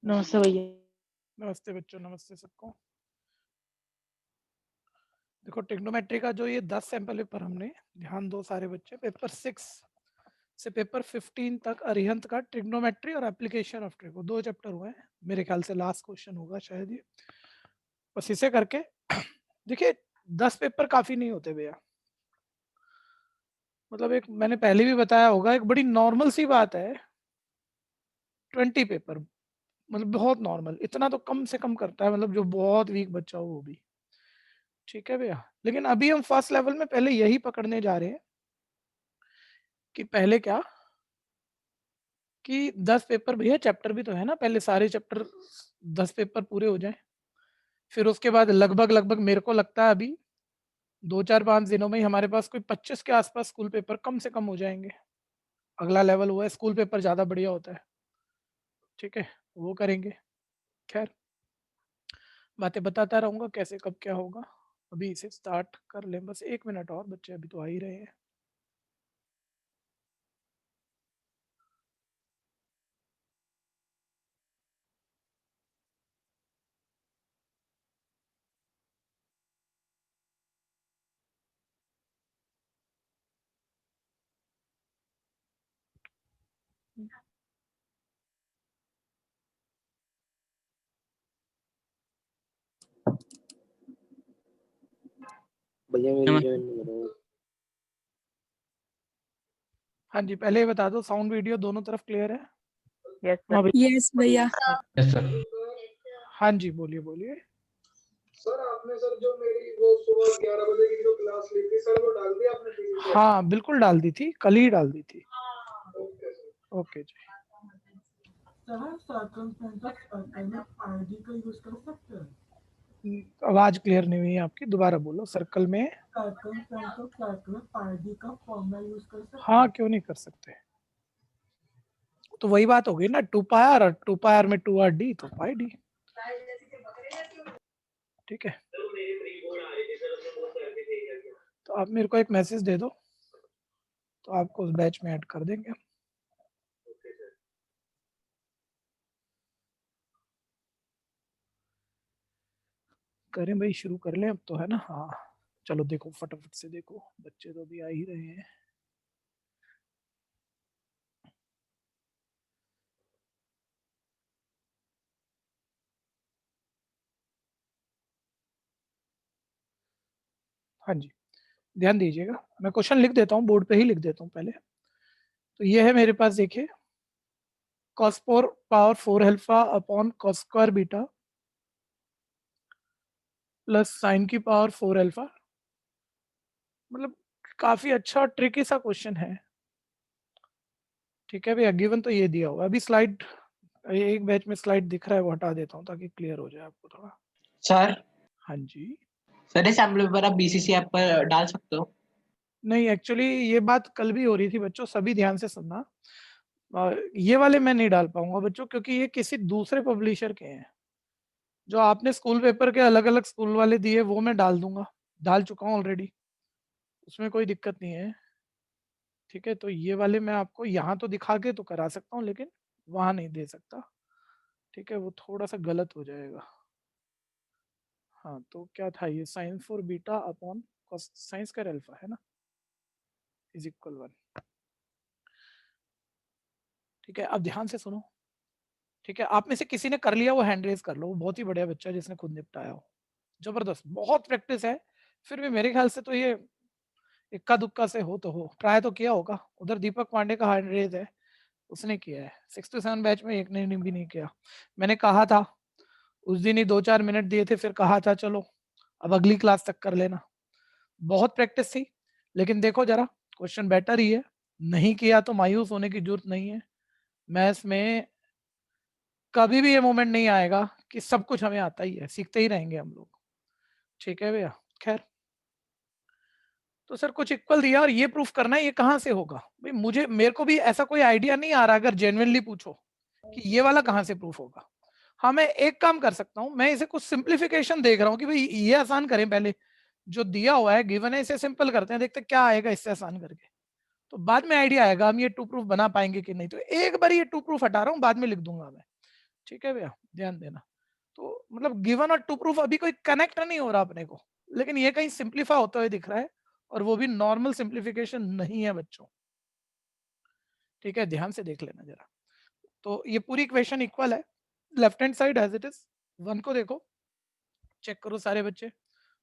नमस्ते भैया। नमस्ते बच्चों, नमस्ते सबको। देखो ट्रिग्नोमेट्री का जो ये 10 सैंपल पेपर हमने, ध्यान दो सारे बच्चे, पेपर 6 से पेपर 15 तक अरिहंत का ट्रिग्नोमेट्री और एप्लीकेशन ऑफ ट्रिगो 2 चैप्टर हुए हैं। मेरे ख्याल से लास्ट क्वेश्चन होगा शायद ये। बस इसे करके देखिए 10 पेपर काफी नहीं होते भैया। मतलब एक मैंने पहले भी बताया होगा, एक बड़ी नॉर्मल सी बात है 20 पेपर, मतलब बहुत नॉर्मल, इतना तो कम से कम करता है, मतलब जो बहुत वीक बच्चा हो वो भी। ठीक है भैया, लेकिन अभी हम फर्स्ट लेवल में पहले यही पकड़ने जा रहे हैं कि पहले क्या कि 10 पेपर भैया, चैप्टर भी तो है ना, पहले सारे चैप्टर 10 पेपर पूरे हो जाएं, फिर उसके बाद लगभग मेरे को लगता है अभी 2-4-5 दिनों में ही हमारे पास कोई 25 के आसपास स्कूल पेपर कम से कम हो जाएंगे। अगला लेवल हुआ है स्कूल पेपर, ज़्यादा बढ़िया होता है। ठीक है, वो करेंगे। खैर बातें बताता रहूँगा कैसे कब क्या होगा। अभी इसे स्टार्ट कर लें, बस 1 मिनट और, बच्चे अभी तो आ ही रहे हैं। भैया मेरी ज्वाइन नहीं करो। हाँ जी, पहले ही बता दो साउंड वीडियो दोनों तरफ क्लियर है? यस भैया। Yes sir. हाँ जी, बोलिए बोलिए। सर आपने सर जो मेरी वो सुबह 11 बजे की जो क्लास ली थी सर, वो डाल दी आपने पीसी पे? हाँ बिल्कुल डाल दी थी, कल ही डाल दी थी। ओके जी। आवाज क्लियर नहीं हुई आपकी, दोबारा बोलो। सर्कल में हाँ क्यों नहीं कर सकते, तो वही बात हो गई ना, 2 पाई आर और 2 पाई आर में 2 आर डी, तो पाई डी। ठीक है, तो आप मेरे को एक मैसेज दे दो तो आपको उस बैच में ऐड कर देंगे। करें भाई, शुरू कर लें अब तो, है ना? हाँ चलो देखो फटाफट से देखो, बच्चे तो अभी आ ही रहे हैं। हाँ जी, ध्यान दीजिएगा, मैं क्वेश्चन लिख देता हूँ, बोर्ड पे ही लिख देता हूँ पहले। तो ये है मेरे पास, देखिए cos 4 power 4 alpha upon cos square beta plus sine की पावर 4 अल्फा। मतलब काफी अच्छा ट्रिकी सा क्वेश्चन है। ठीक है भैया, गिवन तो ये दिया हुआ। अभी स्लाइड, एक बैच में स्लाइड दिख रहा है, वो हटा देता हूँ ताकि क्लियर हो जाए आपको थोड़ा। सर हाँ जी। सर ये सैम्पल पेपर आप बीसीसी ऐप पर डाल सकते हो? नहीं एक्चुअली ये बात कल भी हो रही थी बच्चों, सभी ध्यान से सुनना। ये वाले मैं नहीं डाल पाऊंगा बच्चों, क्योंकि ये किसी दूसरे पब्लिशर के हैं। जो आपने स्कूल पेपर के अलग अलग स्कूल वाले दिए वो मैं डाल दूंगा, डाल चुका हूँ ऑलरेडी, उसमें कोई दिक्कत नहीं है। ठीक है, तो ये वाले मैं आपको यहाँ तो दिखा के तो करा सकता हूँ, लेकिन वहाँ नहीं दे सकता। ठीक है, वो थोड़ा सा गलत हो जाएगा। हाँ तो क्या था ये, sine for beta upon sine square alpha, है ना, इज इक्वल 1। ठीक है, अब ध्यान से सुनो। ठीक है, आप में से किसी ने कर लिया वो हैंड रेज कर लो, वो बहुत ही बढ़िया बच्चा है जिसने खुद निपटाया हो, जबरदस्त, बहुत प्रैक्टिस है। फिर भी मेरे ख्याल से तो ये इक्का दुक्का से हो तो हो, ट्राई तो किया होगा। उधर दीपक पांडे का हैंड रेज है, उसने किया है। 6 to 7 बैच में एक ने भी नहीं किया। मैंने कहा था उस दिन ही 2-4 मिनट दिए थे, फिर कहा था चलो अब अगली क्लास तक कर लेना। बहुत प्रैक्टिस थी, लेकिन देखो जरा क्वेश्चन बेटर ही है। नहीं किया तो मायूस होने की जरूरत नहीं है। मैथ्स में कभी भी ये मोमेंट नहीं आएगा कि सब कुछ हमें आता ही है, सीखते ही रहेंगे हम लोग। ठीक है भैया, खैर तो सर कुछ इक्वल दिया और ये प्रूफ करना है, ये कहाँ से होगा भाई? मेरे को भी ऐसा कोई आइडिया नहीं आ रहा, अगर जेन्युइनली पूछो कि ये वाला कहाँ से प्रूफ होगा। हाँ मैं एक काम कर सकता हूँ, मैं इसे कुछ सिंप्लीफिकेशन देख रहा हूँ कि भाई ये आसान करें, पहले जो दिया हुआ है गिवन है इसे सिंपल करते हैं, देखते क्या आएगा इससे आसान करके। तो बाद में आइडिया आएगा हम ये टू प्रूफ बना पाएंगे कि नहीं। तो एक बार ये टू प्रूफ हटा रहा हूँ, बाद में लिख दूंगा मैं, ठीक है भैया, ध्यान देना। तो मतलब गिवन और टू प्रूफ अभी कोई कनेक्ट नहीं हो रहा अपने को, लेकिन ये कहीं सिंप्लीफाई होता हुआ दिख रहा है, और वो भी नॉर्मल सिंप्लीफिकेशन नहीं है बच्चों, ठीक है, ध्यान से देख लेना जरा। तो ये पूरी इक्वेशन इक्वल है, left hand side as it is. 1 को देखो, चेक करो सारे बच्चे,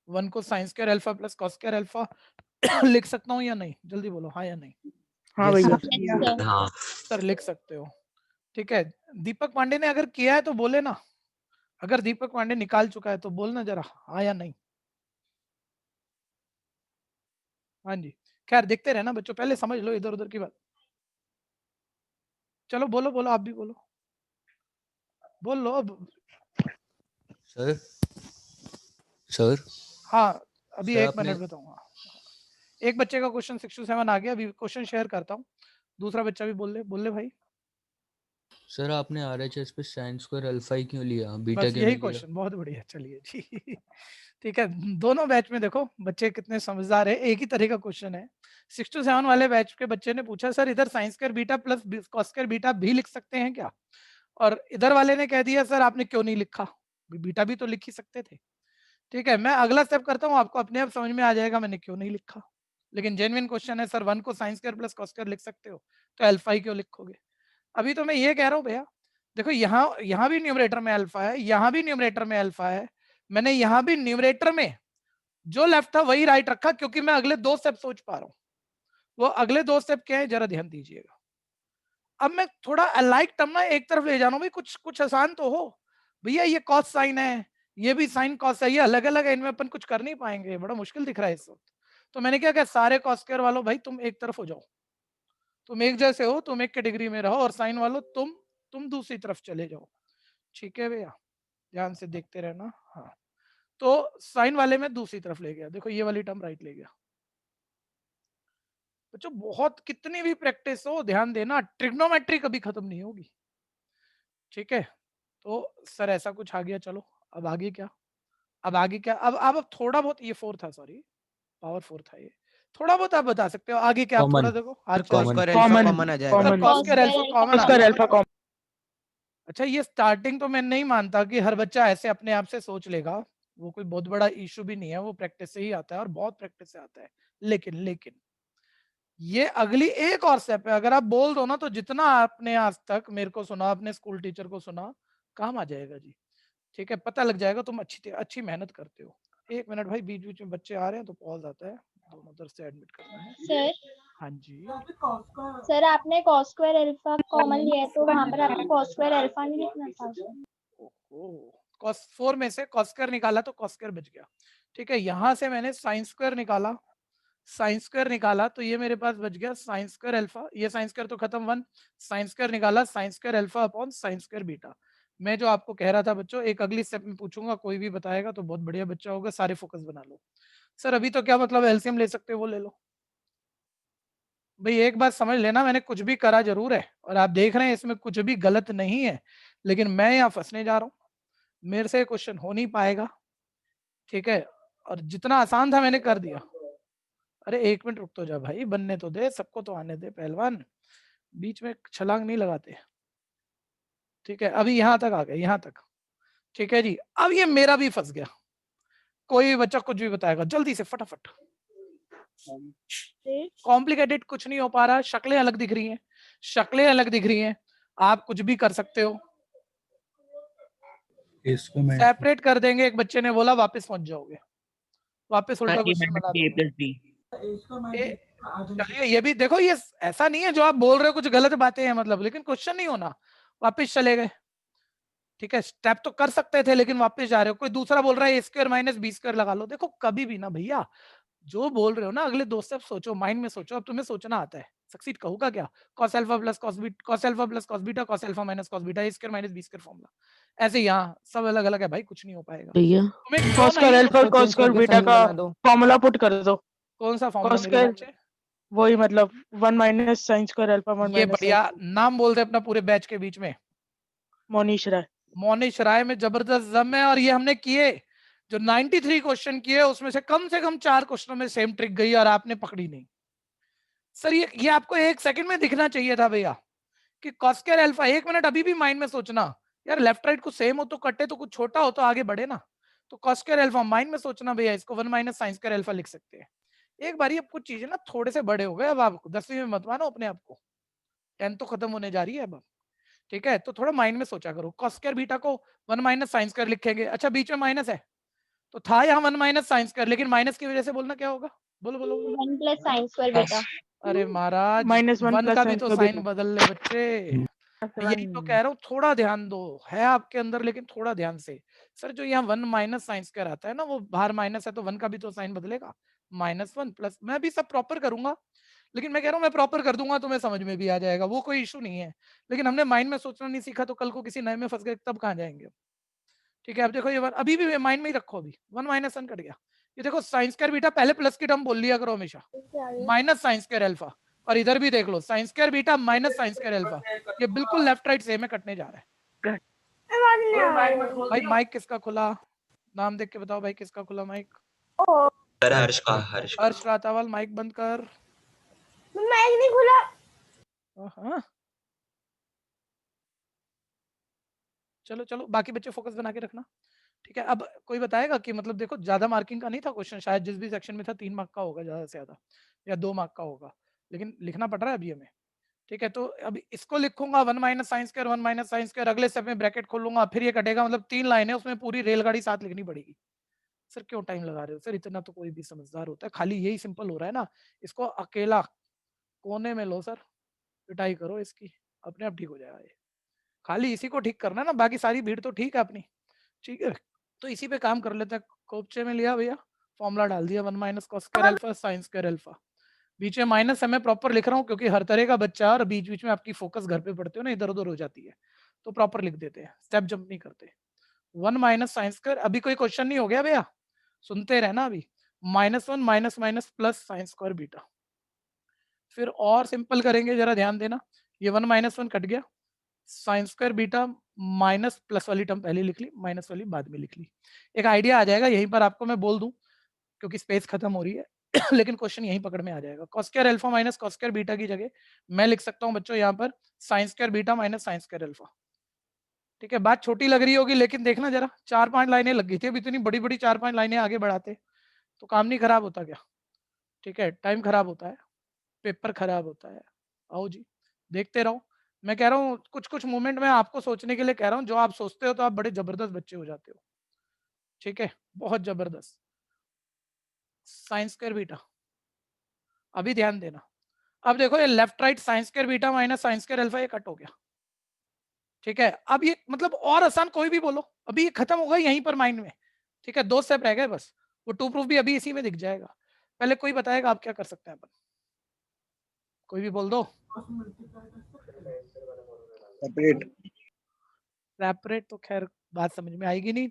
1 को sine square alpha plus cos square alpha लिख सकता हूँ या नहीं, जल्दी बोलो हाँ या नहीं। हाँ Yes, भैया। हाँ सर लिख सकते हो, ठीक है। दीपक पांडे ने अगर किया है तो बोले ना, अगर दीपक पांडे निकाल चुका है तो बोलना जरा हाँ या नहीं। हाँ जी, खैर देखते रहना बच्चों, पहले समझ लो इधर उधर की बात। चलो बोलो बोलो, आप भी बोलो, बोल लो अब। सर सर हाँ अभी सर, 1 मिनट बताऊंगा। एक बच्चे का क्वेश्चन 6 to 7 आ गया, अभी क्वेश्चन शेयर करता हूँ, दूसरा बच्चा भी बोल ले भाई। सर आपने RHS पे साइन स्क्वायर अल्फा ही क्यों लिया, बीटा बस क्यों यही नहीं लिया? क्वेश्चन, बहुत बढ़िया, चलिए जी ठीक है। दोनों बैच में देखो बच्चे कितने समझदार है, एक ही तरह का क्वेश्चन है। 6 to 7 वाले बैच के बच्चे ने पूछा सर इधर sign square beta plus cos square beta भी लिख सकते हैं क्या, और इधर वाले ने कह दिया सर आपने क्यों नहीं लिखा, बीटा भी तो लिख ही सकते थे। ठीक है, मैं अगला स्टेप करता हूँ, आपको अपने आप समझ में आ जाएगा मैंने क्यों नहीं लिखा। लेकिन जेन्युइन क्वेश्चन है, सर 1 को sine square plus cos square लिख सकते हो, तो अल्फा ही क्यों लिखोगे। अभी तो मैं ये कह रहा हूँ भैया, देखो यहाँ भी न्यूमरेटर में अल्फा है, यहाँ भी न्यूमरेटर में अल्फा है, मैंने यहाँ भी न्यूमरेटर में जो लेफ्ट था वही राइट रखा, क्योंकि मैं अगले 2 स्टेप सोच पा रहा हूँ। वो अगले 2 स्टेप क्या है जरा ध्यान दीजिएगा। अब मैं थोड़ा अलाइक टर्म ना एक तरफ ले जा रहा हूँ, भाई कुछ आसान तो हो भैया, ये कॉस साइन है, ये भी साइन कॉस है, ये अलग अलग है, इनमें अपन कुछ कर नहीं पाएंगे, बड़ा मुश्किल दिख रहा है इस वक्त। तो मैंने क्या कहा, सारे कॉस स्क्वायर वालों भाई तुम एक तरफ हो जाओ, तुम एक जैसे हो, तुम एक कैटेगरी में रहो, और साइन वालों तुम दूसरी तरफ चले जाओ, ठीक है भैया, ध्यान से देखते रहना। हाँ, तो साइन वाले में दूसरी तरफ ले गया, देखो ये वाली टर्म राइट ले गया। बच्चों बहुत कितनी भी प्रैक्टिस हो, ध्यान देना ट्रिग्नोमेट्री कभी खत्म नहीं होगी, ठीक है। तो सर ऐसा कुछ आ गया, चलो अब आगे क्या, अब आगे क्या, अब थोड़ा बहुत, ये 4 था, सॉरी पावर 4 था ये, थोड़ा बहुत आप बता सकते हो आगे क्या, आप थोड़ा देखो हाथ कॉमन कॉमन आ जाएगा। Common cos square alpha common आ स्क्वायर गया। Alpha common. अच्छा ये स्टार्टिंग तो मैं नहीं मानता कि हर बच्चा ऐसे अपने आप से सोच लेगा, वो कोई बहुत बड़ा इशू भी नहीं है, वो प्रैक्टिस से ही आता है और बहुत प्रैक्टिस से आता है। लेकिन ये अगली एक और स्टेप है, अगर आप बोल दो ना तो जितना आपने आज तक मेरे को सुना, अपने स्कूल टीचर को सुना, काम आ जाएगा जी, ठीक है, पता लग जाएगा तुम अच्छी मेहनत करते हो। 1 मिनट भाई, बीच बीच में बच्चे आ रहे हैं तो पॉज आता है, दोनों तरफ से एडमिट करना है। सर हाँ जी सर आपने कॉस स्क्वायर अल्फा कॉमन लिया है, तो वहां पर आपको कॉस स्क्वायर अल्फा नहीं लिखना था। cos 4 में से cos स्क्वायर निकाला तो cos स्क्वायर बच गया, ठीक है। यहां से मैंने साइन स्क्वायर निकाला, साइन स्क्वायर निकाला तो ये मेरे पास बच गया साइन स्क्वायर अल्फा, ये साइन स्क्वायर तो खत्म 1, साइन स्क्वायर निकाला sign square alpha upon sine square beta. मैं जो आपको कह रहा था बच्चों, एक अगली स्टेप में पूछूंगा, कोई भी बताएगा तो बहुत बढ़िया बच्चा होगा, सारे फोकस बना लो। सर अभी तो क्या मतलब एलसीएम ले सकते हो वो ले लो, भाई एक बात समझ लेना, मैंने कुछ भी करा जरूर है और आप देख रहे हैं इसमें कुछ भी गलत नहीं है, लेकिन मैं यहाँ फंसने जा रहा हूँ, मेरे से क्वेश्चन हो नहीं पाएगा, ठीक है, और जितना आसान था मैंने कर दिया। अरे 1 मिनट रुक तो जा भाई, बनने तो दे, सबको तो आने दे पहलवान, बीच में छलांग नहीं लगाते, ठीक है। अभी यहाँ तक आ गए, यहाँ तक, ठीक है जी। अब ये मेरा भी फंस गया, कोई भी बच्चा कुछ भी बताएगा जल्दी से फटाफट, कॉम्प्लिकेटेड कुछ नहीं हो पा रहा, शक्लें अलग दिख रही हैं, शक्लें अलग दिख रही हैं, आप कुछ भी कर सकते हो, इसको मैं सेपरेट कर देंगे, एक बच्चे ने बोला वापस पहुंच जाओगे, वापस उल्टा क्वेश्चन बना देंगे। चलिए ये भी देखो, ये ऐसा नहीं है जो आप बोल रहे हो कुछ गलत बातें हैं मतलब, लेकिन क्वेश्चन नहीं होना, वापस चले गए, ठीक है। स्टेप तो कर सकते थे लेकिन वापस जा रहे हो, कोई दूसरा बोल रहा है ए स्क्वायर माइनस बी स्क्वायर लगा लो, देखो कभी भी ना भैया, जो बोल रहे हो ना अगले 2 स्टेप सोचो, माइंड में सोचो, अब तुम्हें सोचना आता है, सक्सीड कहूंगा क्या, cos alpha plus cos beta, cos alpha plus cos beta, cos alpha minus cos beta, A square minus B square formula, ऐसे यहाँ सब अलग अलग है भाई, कुछ नहीं हो पाएगा भैया तुम्हें क्यों कॉस स्क्वायर नहीं। अल्फा कॉस स्क्वायर बीटा का फॉर्मूला पुट कर दो। कौन सा cos फॉर्मूला मेरे स्क्वायर बच्चे, वही मतलब 1 माइनस साइन स्क्वायर अल्फा 1 ये माइनस बढ़िया नाम बोल दे अपना पूरे बैच के बीच में, मोनीश राय। मोनिश राय में जबरदस्त दम है, और ये हमने किए जो 93 क्वेश्चन किए उसमें से कम 4 क्वेश्चनों में सेम ट्रिक गई और आपने पकड़ी नहीं, सर ये आपको 1 सेकंड में दिखना चाहिए था भैया कि cos स्क्वायर अल्फा। 1 मिनट अभी भी माइंड में सोचना यार, लेफ्ट राइट कुछ सेम हो तो कटे, तो कुछ छोटा हो तो आगे बढ़े ना। तो cos स्क्वायर अल्फा माइंड में सोचना भैया, इसको 1 माइनस साइन स्क्वायर अल्फा लिख सकते हैं। एक बारी अब कुछ चीजें ना थोड़े से बड़े हो गए, अब आपको 10वीं में मत मानो अपने आप को, 10 तो खत्म होने जा रही है अब, ठीक है। तो थोड़ा माइंड में सोचा करो, cos स्क्वायर बीटा को 1 माइनस साइन स्क्वायर लिखेंगे। अच्छा बीच में माइनस है तो था यहाँ 1 माइनस साइन स्क्वायर, लेकिन माइनस की वजह से बोलना क्या होगा, बोलो बोलो बोलो। 1 प्लस साइन स्क्वायर बीटा। अरे महाराज -1 1 प्लस का भी साइन तो स्क्वायर साइन बदल ले बच्चे, मैं यही तो कह रहा हूँ, थोड़ा ध्यान दो, है आपके अंदर लेकिन थोड़ा ध्यान से। सर जो यहाँ 1 माइनस साइन स्क्वायर आता है ना, वो बाहर माइनस है तो 1 का भी तो साइन बदलेगा, -1 प्लस, मैं भी सब प्रॉपर करूंगा, लेकिन मैं कह रहा हूँ मैं प्रॉपर कर दूंगा तो मैं समझ में भी आ जाएगा, वो कोई इशू नहीं है। लेकिन हमने माइंड में सोचना नहीं सीखा तो कल को किसी नए में फंस गए तब कहाँ जाएंगे। ठीक है अब देखो ये अभी भी माइंड में ही रखो, अभी 1 माइनस 1 कट गया। ये देखो साइन स्क्वायर बीटा, पहले प्लस की टर्म बोल लिया करो हमेशा, माइनस साइन स्क्वायर अल्फा। और इधर भी देख लो sine square beta minus sine square alpha, ये बिल्कुल लेफ्ट राइट सेम में कटने जा रहा है। भाई माइक किसका खुला, नाम देख के बताओ भाई किसका खुला माइक। सर हर्ष का, हर्ष का। हर्ष रातावाल माइक बंद कर। माइक नहीं खुला। हाँ चलो चलो बाकी बच्चे फोकस बना के रखना, ठीक है। अब कोई बताएगा कि मतलब देखो ज्यादा मार्किंग का नहीं था क्वेश्चन, शायद जिस भी सेक्शन में था 3 मार्क का होगा ज्यादा से ज्यादा, या 2 मार्क का होगा, लेकिन लिखना पड़ रहा है अभी हमें, ठीक है। तो अब इसको लिखूंगा 1 minus sine square 1 minus sine square, अगले स्टेप में ब्रैकेट खोलूंगा, फिर ये कटेगा, मतलब 3 लाइन है उसमें पूरी रेलगाड़ी साथ लिखनी पड़ेगी। सर क्यों टाइम लगा रहे हो सर, इतना तो कोई भी समझदार होता है, खाली यही सिंपल हो रहा है ना, इसको अकेला कोने में लो सर, पिटाई करो इसकी, अपने आप ठीक हो जाएगा ये, खाली इसी को ठीक करना है ना, बाकी सारी भीड़ तो ठीक है अपनी, ठीक है। तो इसी पे काम कर लेते हैं, कोपचे में लिया भैया, फॉर्मूला डाल दिया 1 minus cos square alpha sine square alpha, बीच में माइनस है मैं प्रॉपर लिख रहा हूँ क्योंकि हर तरह का बच्चा और बीच बीच में आपकी फोकस घर पे पढ़ते हो ना, इधर उधर हो जाती है, तो प्रॉपर लिख देते हैं, स्टेप जंप नहीं करते। 1 माइनस साइन स्क्वायर, अभी कोई क्वेश्चन नहीं हो गया भैया, सुनते रहना अभी, -1 minus minus plus sign square beta, फिर और सिंपल करेंगे, जरा ध्यान देना, ये 1 माइनस 1 कट गया, sign square beta minus plus वाली टर्म पहले लिख ली, माइनस वाली बाद में लिख ली। एक आइडिया आ जाएगा यहीं पर आपको मैं बोल दूं क्योंकि स्पेस खत्म हो रही है लेकिन क्वेश्चन यहीं पकड़ में आ जाएगा। Cos square alpha minus cos square beta की जगह मैं लिख सकता हूं बच्चों यहाँ पर sign square beta minus sine square alpha, ठीक है। बात छोटी लग रही होगी लेकिन देखना जरा 4-5 लाइनें लग गई थी, अब इतनी बड़ी बड़ी 4-5 लाइनें आगे बढ़ाते तो काम नहीं खराब होता क्या, ठीक है। टाइम खराब होता है, पेपर खराब होता है, आओ जी देखते रहो। मैं कह रहा हूँ कुछ कुछ मोमेंट में आपको सोचने के लिए कह रहा हूँ, जो आप सोचते हो तो आप बड़े जबरदस्त बच्चे हो जाते हो, ठीक है, बहुत जबरदस्त। साइन स्क्वायर बीटा, अभी ध्यान देना, अब देखो ये left right sign square beta minus sine square alpha ये कट हो गया, ठीक है। अब ये मतलब और आसान कोई भी बोलो, अभी ये खत्म होगा यहीं पर माइंड में, ठीक है। 2 स्टेप रह गए बस, वो 2 प्रूफ भी अभी इसी में दिख जाएगा। पहले कोई बताएगा आप क्या कर सकते हैं अपन, कोई भी बोल दो। सेपरेट तो खैर बात समझ में आएगी नहीं,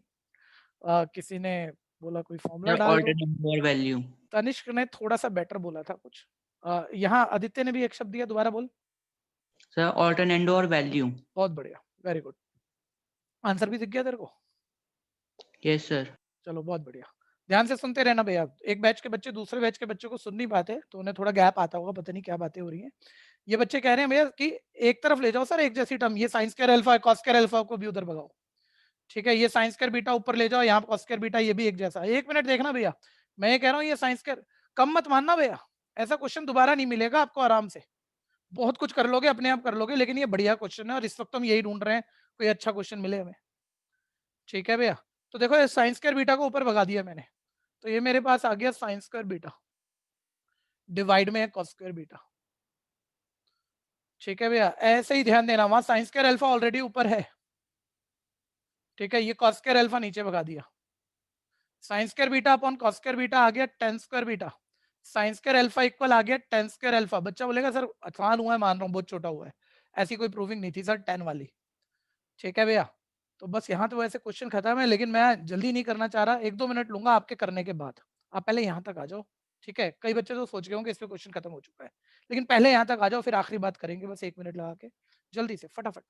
किसी ने बोला कोई फॉर्मूला डाल दो, वैल्यू तनिष्क ने थोड़ा सा बेटर बोला था कुछ, यहाँ आदित्य ने भी एक शब्द दिया, दोबारा बोल। सर ऑल्टरनेंडो और वैल्यू। बहुत बढ़िया, वेरी गुड, आंसर भी दिख गया तेरे को। Yes sir. चलो बहुत बढ़िया, ध्यान से सुनते रहना भैया, एक बैच के बच्चे दूसरे बैच के बच्चों को सुन नहीं पाते तो उन्हें थोड़ा गैप आता होगा, पता नहीं क्या बातें हो रही हैं। ये बच्चे कह रहे हैं भैया कि एक तरफ ले जाओ सर एक जैसी टर्म, ये साइन स्क्वायर अल्फा है, कॉस स्क्वायर अल्फा को भी उधर भगाओ, ठीक है। ये साइन स्क्वायर बीटा ऊपर ले जाओ, यहाँ कॉस स्क्वायर बीटा ये भी एक जैसा। 1 मिनट देखना भैया, मैं ये कह रहा हूँ ये साइन स्क्वायर कम मत मानना भैया, ऐसा क्वेश्चन दोबारा नहीं मिलेगा आपको, आराम से बहुत कुछ कर लोगे, अपने आप कर लोगे, लेकिन ये बढ़िया क्वेश्चन है और इस वक्त हम यही ढूंढ रहे हैं कोई अच्छा क्वेश्चन मिले हमें, ठीक है भैया। तो देखो ये साइन स्क्वायर बीटा को ऊपर भगा दिया मैंने, तो ये मेरे पास आ गया साइन स्क्वायर बीटा डिवाइड में है कॉस स्क्वायर बीटा, ठीक है भैया। ऐसे ही ध्यान देना, वहां साइन स्क्वायर अल्फा ऑलरेडी ऊपर है, ठीक है, ये कॉस स्क्वायर अल्फा नीचे भगा दिया, sine square beta upon cos square beta आ गया tan square beta, sine square alpha equal आ गया tan स्क्वायर अल्फा। बच्चा बोलेगा सर आसान हुआ है, मान रहा हूँ बहुत छोटा हुआ है, ऐसी कोई प्रूविंग नहीं थी सर 10 वाली, ठीक है भैया। तो बस यहाँ तो वैसे क्वेश्चन खत्म है, लेकिन मैं जल्दी नहीं करना चाह रहा, 1-2 मिनट लूंगा आपके करने के बाद, आप पहले यहाँ तक आ जाओ, ठीक है। कई बच्चे तो सोच गए होंगे इस पे क्वेश्चन खत्म हो चुका है, लेकिन पहले यहाँ तक आ जाओ, फिर आखिरी बात करेंगे, बस 1 मिनट लगा के जल्दी से फटाफट।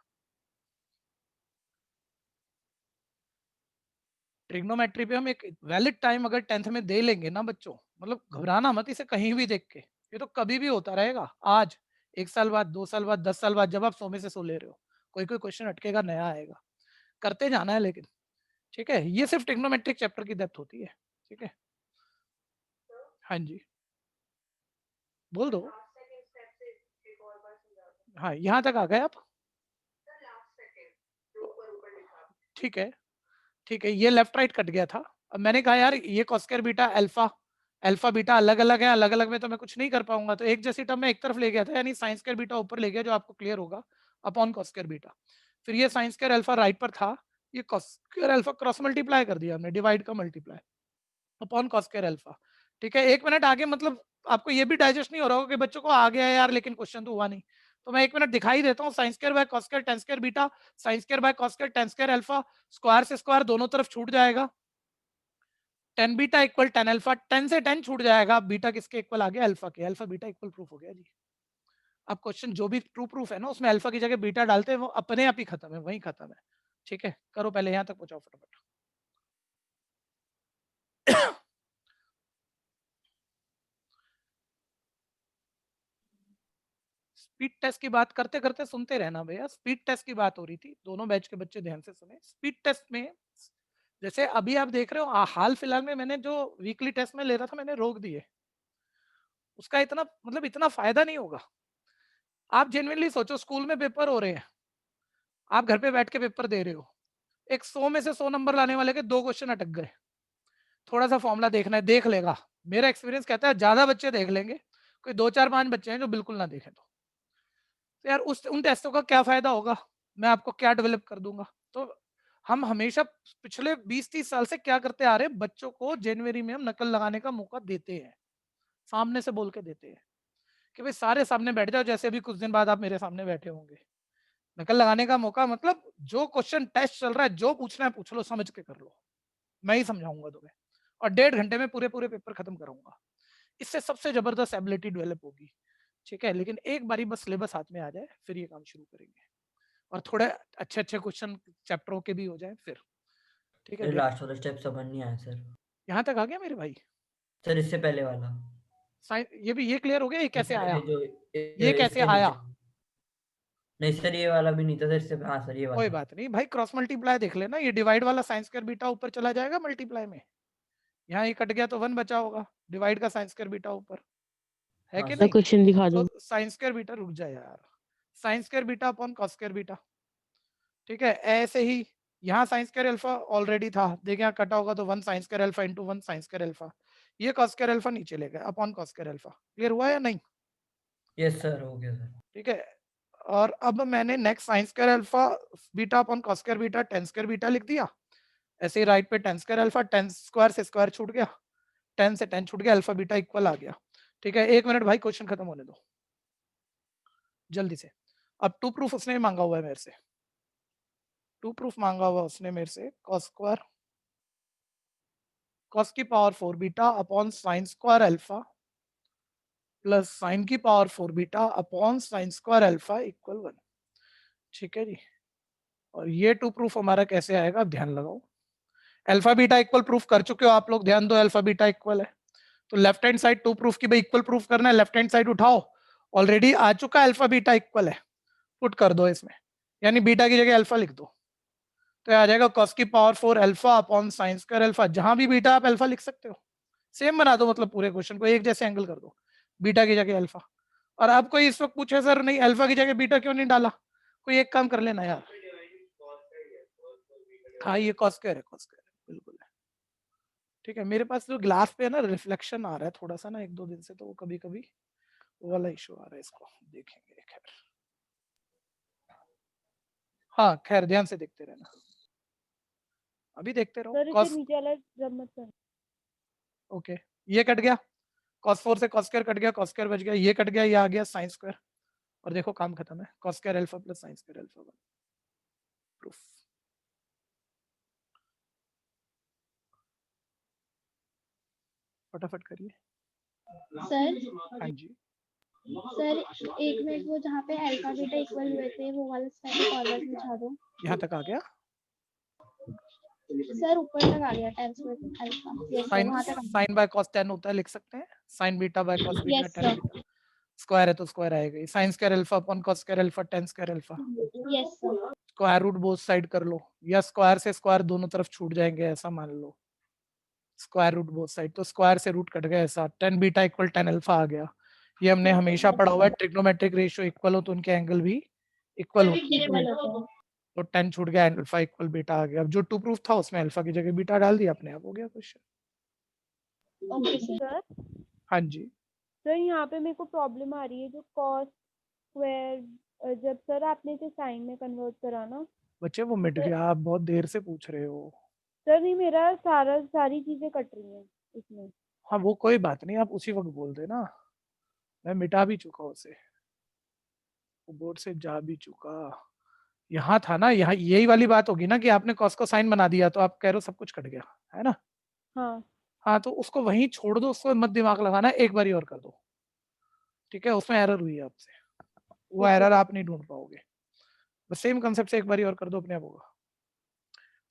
ट्रिग्नोमेट्री पे हम एक वैलिड टाइम अगर 10th में दे लेंगे ना बच्चों, मतलब घबराना मत इसे कहीं भी देख के, ये तो कभी भी होता रहेगा, आज, 1 साल बाद, 2 साल बाद, 10 साल बाद, जब आप 100 में से 100 ले रहे हो, कोई क्वेश्चन अटकेगा, नया आएगा, करते जाना है लेकिन, ठीक है। ये सिर्फ ट्रिग्नोमेट्रिक चैप्टर की डेप्थ होती है, ठीक है। हाँ जी, बोल दो। हाँ, यहाँ तक आ गए आप? ठीक है, ठीक है, ये लेफ्ट राइट कट गया था। अब मैंने कहा यार ये cos square beta alpha beta अलग अलग है, अलग अलग में तो मैं कुछ नहीं कर पाऊंगा, तो एक जैसी टर्म में एक तरफ ले गया था, यानी साइन स्क्वायर बीटा ऊपर ले गया, जो आपको क्लियर होगा, अपॉन कॉस स्क्वायर बीटा। फिर ये साइन स्क्वायर अल्फा राइट पर था, ये cos square alpha cross multiply कर दिया हमने, डिवाइड का multiply upon cos square alpha, ठीक है। 1 मिनट आगे, मतलब आपको ये भी डाइजेस्ट नहीं हो रहा होगा कि बच्चों को आ गया है यार, लेकिन क्वेश्चन तो हुआ नहीं, तो मैं 1 मिनट दिखाई देता हूँ। Sine square by cos square ten square beta, sine square by cos square ten square alpha, square से स्क्वायर दोनों तरफ छूट जाएगा, 10 बीटा इक्वल 10 अल्फा, 10 से 10 छूट जाएगा, बीटा किसके इक्वल आ गया, अल्फा के, अल्फा बीटा इक्वल प्रूफ हो गया जी। अब क्वेश्चन जो भी ट्रू प्रूफ है ना, उसमें अल्फा की जगह बीटा डालते हैं, वो अपने आप ही खत्म है, वही खत्म है, ठीक है। करो पहले यहाँ तक पहुंचाओ फटाफट। स्पीड टेस्ट की बात करते करते सुनते रहना भैया, स्पीड टेस्ट की बात हो रही थी, दोनों बैच के बच्चे ध्यान से सुने। स्पीड टेस्ट में जैसे अभी आप देख रहे हो, हाल फिलहाल में मैंने जो वीकली टेस्ट में ले रहा था, मैंने रोक दिए, उसका इतना मतलब इतना फायदा नहीं होगा। आप जेन्युइनली सोचो, स्कूल में पेपर हो रहे हैं, आप घर पे बैठ के पेपर दे रहे हो, एक 100 में से 100 नंबर लाने वाले के 2 क्वेश्चन अटक गए, थोड़ा सा फॉर्मूला देखना है, देख लेगा, मेरा एक्सपीरियंस कहता है ज्यादा बच्चे देख लेंगे, कोई 2 4 5 बच्चे हैं जो बिल्कुल ना देखें, तो यार उन टेस्टों का क्या फायदा होगा, मैं आपको क्या डेवलप कर दूंगा। तो हम हमेशा पिछले 20-30 साल से क्या करते आ रहे हैं, बच्चों को जनवरी में हम नकल लगाने का मौका देते हैं, सामने से बोल के देते हैं कि भाई सारे सामने बैठ जाओ, जैसे अभी कुछ दिन बाद आप मेरे सामने बैठे होंगे, नकल लगाने का मौका, मतलब जो क्वेश्चन टेस्ट चल रहा है, जो पूछना है पूछ लो, समझ के कर लो, मैं ही समझाऊंगा तुम्हें, और 1.5 घंटे में पूरे पेपर खत्म कराऊंगा। इससे सबसे जबरदस्त एबिलिटी डेवलप होगी, ठीक है। लेकिन एक बारी बस सिलेबस हाथ में आ जाए, फिर ये काम शुरू करेंगे, और थोड़े अच्छे क्वेश्चन चैप्टरों के भी हो जाए फिर, ठीक है। लास्ट वाला स्टेप समझ नहीं आया सर। यहाँ तक आ गया मेरे भाई? सर इससे पहले वाला ये क्लियर हो गया, ये कैसे आया, ये कैसे आया? नहीं सर, ये वाला भी नहीं था सर, इससे हाँ सर ये वाला। कोई बात नहीं भाई, क्रॉस मल्टीप्लाई देख लेना, ये डिवाइड वाला साइन स्क्वायर बीटा ऊपर चला जाएगा मल्टीप्लाई में, यहाँ ये कट गया तो 1 बचा होगा, डिवाइड का साइन स्क्वायर बीटा ऊपर है कि नहीं। क्वेश्चन दिखा दो। तो साइन स्क्वायर बीटा, रुक जाए यार, sign square beta upon cos square beta, ठीक है। ऐसे ही यहाँ साइन स्क्वायर अल्फा ऑलरेडी था, देखिए यहाँ कटा होगा तो 1 sign square alpha into 1 sign square alpha, ये कॉस स्क्वायर अल्फा नीचे ले गए upon cos square alpha, clear हुआ या नहीं? यस सर, हो गया सर, ठीक है। और अब मैंने next sign square alpha beta upon cos square beta ten square beta लिख दिया, ऐसे ही राइट पे टेन स्क्वायर अल्फा, 10 स्क्वायर से स्क्वायर छूट गया, 10 से 10 छूट गया, अल्फा बीटा इक्वल आ गया, ठीक है। 1 मिनट भाई, क्वेश्चन खत्म होने दो जल्दी से। अब टू प्रूफ उसने मांगा हुआ है मेरे से, टू प्रूफ मांगा हुआ उसने मेरे से, कॉस स्क्वायर कॉस की power 4 beta upon sine square alpha plus sine की power 4 beta upon sine square alpha equal 1, ठीक है जी। और ये टू प्रूफ हमारा कैसे आएगा, अब ध्यान लगाओ, अल्फा बीटा इक्वल प्रूफ कर चुके हो आप लोग, ध्यान दो, अल्फा बीटा इक्वल है, तो left hand side to proof की भाई इक्वल प्रूफ करना है, लेफ्ट हैंड साइड उठाओ, ऑलरेडी आ चुका अल्फा बीटा इक्वल है, पुट कर दो इसमें, यानी बीटा की जगह अल्फा लिख दो, तो आ जाएगा cos की power 4 alpha upon sine square alpha, जहां भी बीटा आप अल्फा लिख सकते हो, सेम बना दो, मतलब पूरे क्वेश्चन को एक जैसे एंगल कर दो, बीटा की जगह अल्फा। और आप कोई इस वक्त पूछे सर नहीं अल्फा की जगह बीटा क्यों नहीं डाला, कोई एक काम कर लेना यार, हाँ ये cos स्क्वायर है, बिल्कुल है, ठीक है। मेरे पास जो ग्लास पे है ना, रिफ्लेक्शन आ रहा है थोड़ा सा ना 1-2 दिन से, तो वो कभी कभी वो वाला इशू आ रहा है, इसको देखेंगे खैर, हाँ खैर ध्यान से देखते रहना, अभी देखते रहो। ओके, ये कट गया, cos 4 से cos स्क्वायर कट गया, cos स्क्वायर बच गया, ये कट गया, ये आ गया साइन स्क्वायर, और देखो काम खत्म है, cos square alpha plus sign square alpha 1, proof. फटाफट करिए सर। हाँ जी सर 1 मिनट, वो जहाँ पे अल्फा बीटा इक्वल हुए थे वो वाला स्टेप फॉरवर्ड समझा दो। यहाँ तक आ गया, सर ऊपर तक आ गया tan square alpha. Yes sir sine वहां तक साइन बाय cos tan होता है, लिख सकते हैं sine beta by cos beta Yes, tan sir. Beta, square है तो स्क्वायर आएगा, sine square alpha upon cos square alpha tan square alpha, yes sir. Square root both side कर लो, या स्क्वायर से स्क्वायर दोनों तरफ छूट जाएंगे ऐसा मान लो, स्क्वायर रूट बोथ साइड, तो स्क्वायर से रूट कट गया ऐसा, tan beta equal tan alpha आ गया। ये हमने हमेशा पढ़ा हुआ है, ट्रिग्नोमेट्रिक रेशियो इक्वल हो तो उनके एंगल भी इक्वल होते हैं, इक्वल होते हैं। तो tan छूट गया, अल्फा इक्वल बीटा आ गया। अब जो टू प्रूफ था उसमें अल्फा की जगह बीटा डाल दिया, अपने आप हो गया क्वेश्चन। Okay sir. सर हाँ जी, सर यहाँ पे मेरे को प्रॉब्लम आ रही है, जो कॉस स्क्वायर जब सर आपने इसे साइन में कन्वर्ट करा ना बच्चे वो मिट गया, आप बहुत देर से पूछ रहे हो। सर, नहीं मेरा सारी चीजें कट रही हैं इसमें। हाँ वो कोई बात नहीं, आप उसी वक्त बोल देना, मैं मिटा भी चुका उसे, वो बोर्ड से जा भी चुका। यहाँ था ना, यहाँ यही वाली बात होगी ना कि आपने कॉस को साइन बना दिया तो आप कह रहे हो सब कुछ कट गया, है ना? हाँ हाँ तो उसको वहीं छोड़ दो, उसको मत दिमाग लगाना, एक बारी और कर दो, ठीक है? उसमें एरर हुई है आपसे, वो एरर आप नहीं ढूंढ पाओगे, बस सेम कंसेप्ट से एक बारी और कर दो, अपने आप होगा।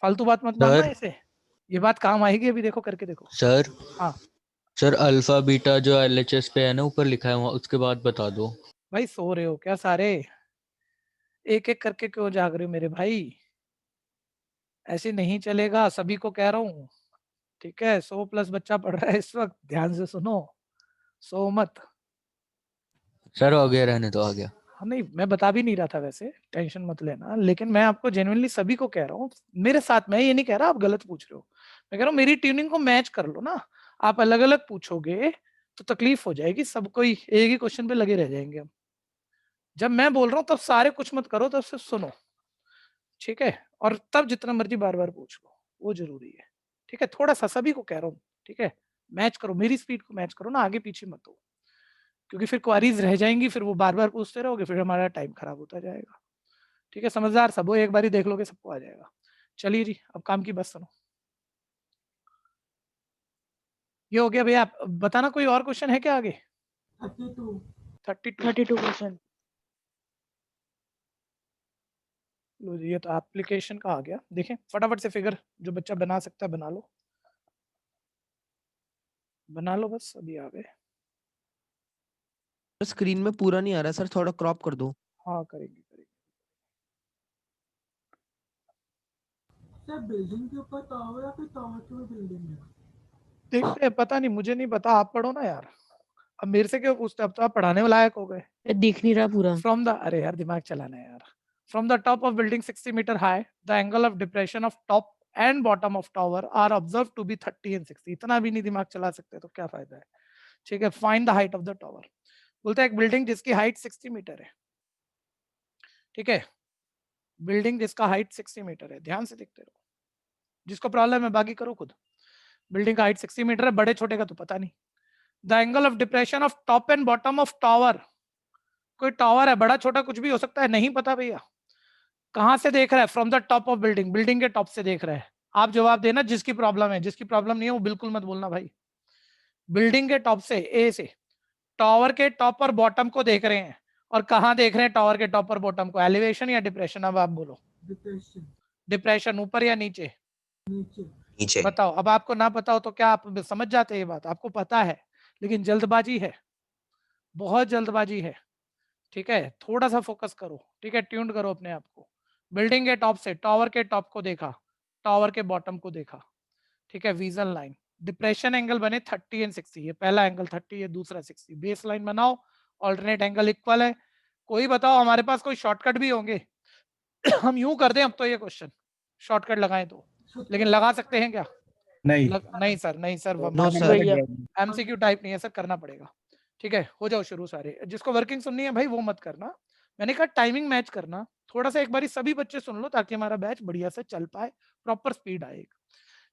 फालतू बात मत मानना सर ऐसे, ये बात काम आएगी, अभी देखो करके देखो। सर हाँ सर अल्फा बीटा जो एलएचएस पे है ना ऊपर लिखा है वहाँ, उसके बाद बता दो। भाई सो रहे हो क्या सारे? एक एक करके क्यों जाग रहे हो मेरे भाई? ऐसे नहीं चलेगा, सभी को कह रहा हूँ, ठीक है? 100+ बच्चा पढ़ रहा है इस वक्त, ध्यान से सुनो, सो मत। सर आ गया, रहने तो आ गया। हाँ नहीं, मैं बता भी नहीं रहा था वैसे, टेंशन मत लेना, लेकिन मैं आपको जेन्युइनली सभी को कह रहा हूँ, मेरे साथ, मैं ये नहीं कह रहा आप गलत पूछ रहे हो, मैं कह रहा हूँ मेरी ट्यूनिंग को मैच कर लो ना। आप अलग अलग पूछोगे तो तकलीफ हो जाएगी, सब कोई एक ही क्वेश्चन पे लगे रह जाएंगे हम। जब मैं बोल रहा हूँ तब सारे कुछ मत करो, तब सिर्फ सुनो, ठीक है? और तब जितना मर्जी बार बार पूछ लो, वो जरूरी है, ठीक है? थोड़ा सा सभी को कह रहा हूँ, ठीक है? मैच करो, मेरी स्पीड को मैच करो ना, आगे पीछे मत हो, क्योंकि फिर क्वारीज रह जाएंगी, फिर वो बार बार पूछते रहोगे, फिर हमारा टाइम खराब होता जाएगा, ठीक है? समझदार सब हो, एक बार ही देख लोगे सबको आ जाएगा। चलिए जी, अब काम की बस सुनो। ये हो गया भैया, आप बताना कोई और क्वेश्चन है क्या आगे? 32%। लो जी, ये तो एप्लीकेशन का आ गया, देखें फटाफट से फिगर जो बच्चा बना सकता है बना लो, बना लो, बस अभी आ गए। स्क्रीन में पूरा नहीं आ रहा सर, थोड़ा क्रॉप कर दो। हाँ करेंगे करेंगे। सर बिल्डिंग के ऊपर टावर या फिर टावर के ऊपर बिल्डिंग है? देखते हैं, पता नहीं, मुझे नहीं पता, आप पढ़ो ना यार, अब मेरे से क्यों पूछते, अब तो आप पढ़ाने में लायक हो गए। दिख नहीं रहा पूरा। फ्रॉम द, अरे यार दिमाग चलाना है यार, from the top of building 60 meter high, the angle of depression of top and bottom of tower are observe to be 30 and 60। इतना भी नहीं दिमाग चला सकते तो क्या फायदा है, ठीक है? Find the height of the tower, बोलते हैं एक बिल्डिंग जिसकी हाइट 60 मीटर है, ठीक है? बिल्डिंग जिसका हाइट 60 मीटर है, ध्यान से देखते रहो, जिसको प्रॉब्लम है बाकी करो खुद। बिल्डिंग का हाइट 60 मीटर है, बड़े छोटे का तो पता नहीं। The angle of depression of top and bottom of tower, कोई टावर है बड़ा छोटा कुछ भी हो सकता है, नहीं पता भैया, कहां से देख रहा है? From the top of building, building के टॉप से देख रहा है। आप जवाब देना जिसकी प्रॉब्लम है, जिसकी प्रॉब्लम नहीं है वो बिल्कुल मत बोलना भाई। बिल्डिंग के टॉप से, ए से, टावर के टॉप और बॉटम को देख रहे हैं, और कहां देख रहे हैं टावर के टॉप और बॉटम को? एलिवेशन या डिप्रेशन? अब आप बोलो। डिप्रेशन। डिप्रेशन ऊपर या नीचे? नीचे। नीचे। बताओ, अब आपको ना पता हो तो क्या आप समझ जाते हैं ये बात? आपको पता है लेकिन जल्दबाजी है, बहुत जल्दबाजी है, ठीक है? थोड़ा सा फोकस करो, ठीक है? ट्यून करो अपने आप को। बिल्डिंग के टॉप से टावर के टॉप को देखा, टावर के बॉटम को देखा, ठीक है? विजन लाइन, डिप्रेशन एंगल बने 30 and 60, ये पहला एंगल 30 है, दूसरा 60, बेस लाइन बनाओ, ऑल्टरनेट एंगल इक्वल है। कोई बताओ, हमारे पास कोई शॉर्टकट भी होंगे? हम यूं कर दें अब तो ये क्वेश्चन, शॉर्टकट लगाएं तो, लेकिन लगा सकते हैं क्या? नहीं नहीं सर, नहीं sir, no sir. MCQ type नहीं है सर, करना पड़ेगा, ठीक है? हो जाओ शुरू सारे, जिसको वर्किंग सुननी है भाई वो मत करना, मैंने कहा टाइमिंग मैच करना, थोड़ा सा एक बारी सभी बच्चे सुन लो ताकि हमारा बैच बढ़िया से चल पाए, प्रॉपर स्पीड आए,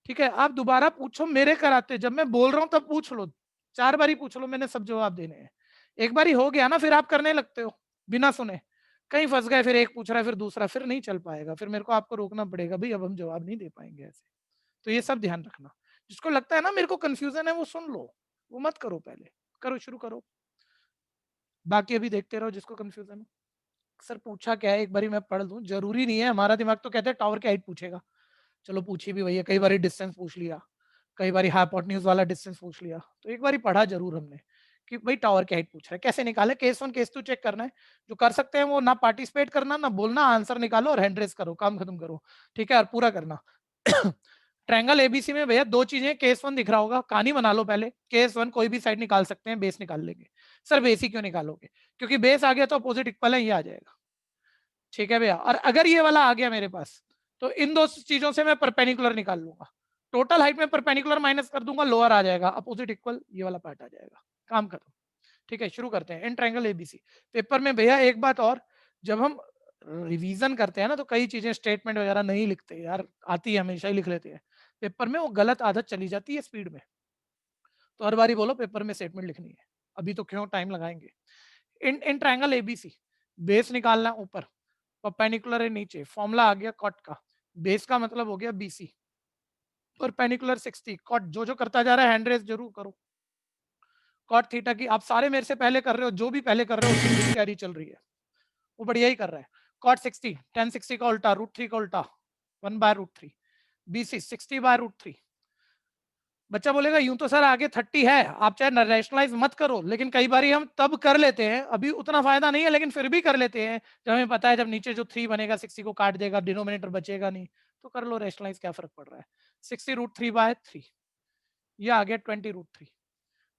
ठीक है? आप दोबारा पूछो मेरे कराते, जब मैं बोल रहा हूँ तब पूछ लो, 4 बारी पूछ लो, मैंने सब जवाब देने हैं। एक बारी हो गया ना फिर आप करने लगते हो बिना सुने, कहीं फंस गए, फिर एक पूछ रहा है फिर दूसरा, फिर नहीं चल पाएगा, फिर मेरे को आपको रोकना पड़ेगा, भाई अब हम जवाब नहीं दे पाएंगे ऐसे। तो ये सब ध्यान रखना, जिसको लगता है ना मेरे को कंफ्यूजन है वो सुन लो, वो मत करो, पहले करो, शुरू करो, बाकी अभी देखते रहो जिसको कंफ्यूजन हो। सर पूछा क्या है एक बारी मैं पढ़ लूं, जरूरी नहीं है, हमारा दिमाग तो कहता है टावर की हाइट पूछेगा, चलो पूछी भी भैया, कई बार डिस्टेंस पूछ लिया, कई बार हाइपोटेन्यूज वाला डिस्टेंस पूछ लिया, तो एक बार पढ़ा जरूर हमने कि भाई टावर की हाइट पूछ रहा है, कैसे निकाले, केस 1 केस 2 चेक करना है। जो कर सकते हैं वो ना पार्टिसिपेट करना, ना बोलना, आंसर निकालो और हैंड रेस करो, काम खत्म करो, ठीक है, और पूरा करना। ट्रायंगल एबीसी में भैया 2 चीजें, केस 1 दिख रहा होगा, कहानी बना लो पहले। केस 1 कोई भी साइड निकाल सकते हैं, बेस निकाल लेंगे। सर बेस ही क्यों निकालोगे? क्योंकि बेस आ गया तो अपोजिट इक्वल है, ये आ जाएगा, ठीक है भैया। और अगर ये वाला आ गया मेरे पास, तो इन 2 चीजों से मैं परपेंडिकुलर निकाल लूंगा, टोटल हाइट में परपेंडिकुलर माइनस कर दूंगा, लोअर आ जाएगा, अपोजिट इक्वल ये वाला पार्ट आ जाएगा, काम खत्म, ठीक है। शुरू करते हैं इन ट्रायंगल एबीसी। पेपर में भैया एक बात और, जब हम रिवीजन करते हैं ना, तो कई चीजें स्टेटमेंट वगैरह नहीं लिखते यार, आती है हमेशा ही लिख लेते हैं, पेपर में वो गलत आदत चली जाती है स्पीड में, तो हर बारी बोलो पेपर में स्टेटमेंट लिखनी है, अभी तो क्यों टाइम लगाएंगे। इन ट्रायंगल एबीसी बेस निकालना ऊपर, परपेंडिकुलर है नीचे, फॉर्मूला आ गया कॉट का, बेस का मतलब हो गया बीसी, परपेंडिकुलर 60, कॉट जो जो करता जा रहा है हैंड रेस जरूर करो। कॉट थीटा की आप सारे मेरे से पहले कर रहे हो, जो भी पहले कर रहे हो उसकी तैयारी चल रही है, वो बढ़िया ही कर रहा है। कॉट 60, tan 60 का उल्टा, √3 का उल्टा, 1/√3, बीसी 60/√3। बच्चा बोलेगा यूं तो सर आगे 30 है, आप चाहे रैशनलाइज मत करो, लेकिन कई बार हम तब कर लेते हैं, अभी उतना फायदा नहीं है लेकिन फिर भी कर लेते हैं, जब हमें पता है जब नीचे जो 3 बनेगा 60 को काट देगा, डिनोमिनेटर बचेगा नहीं, तो कर लो रैशनलाइज, क्या फर्क पड़ रहा है। 60√3/3, ये आ गया 20√3,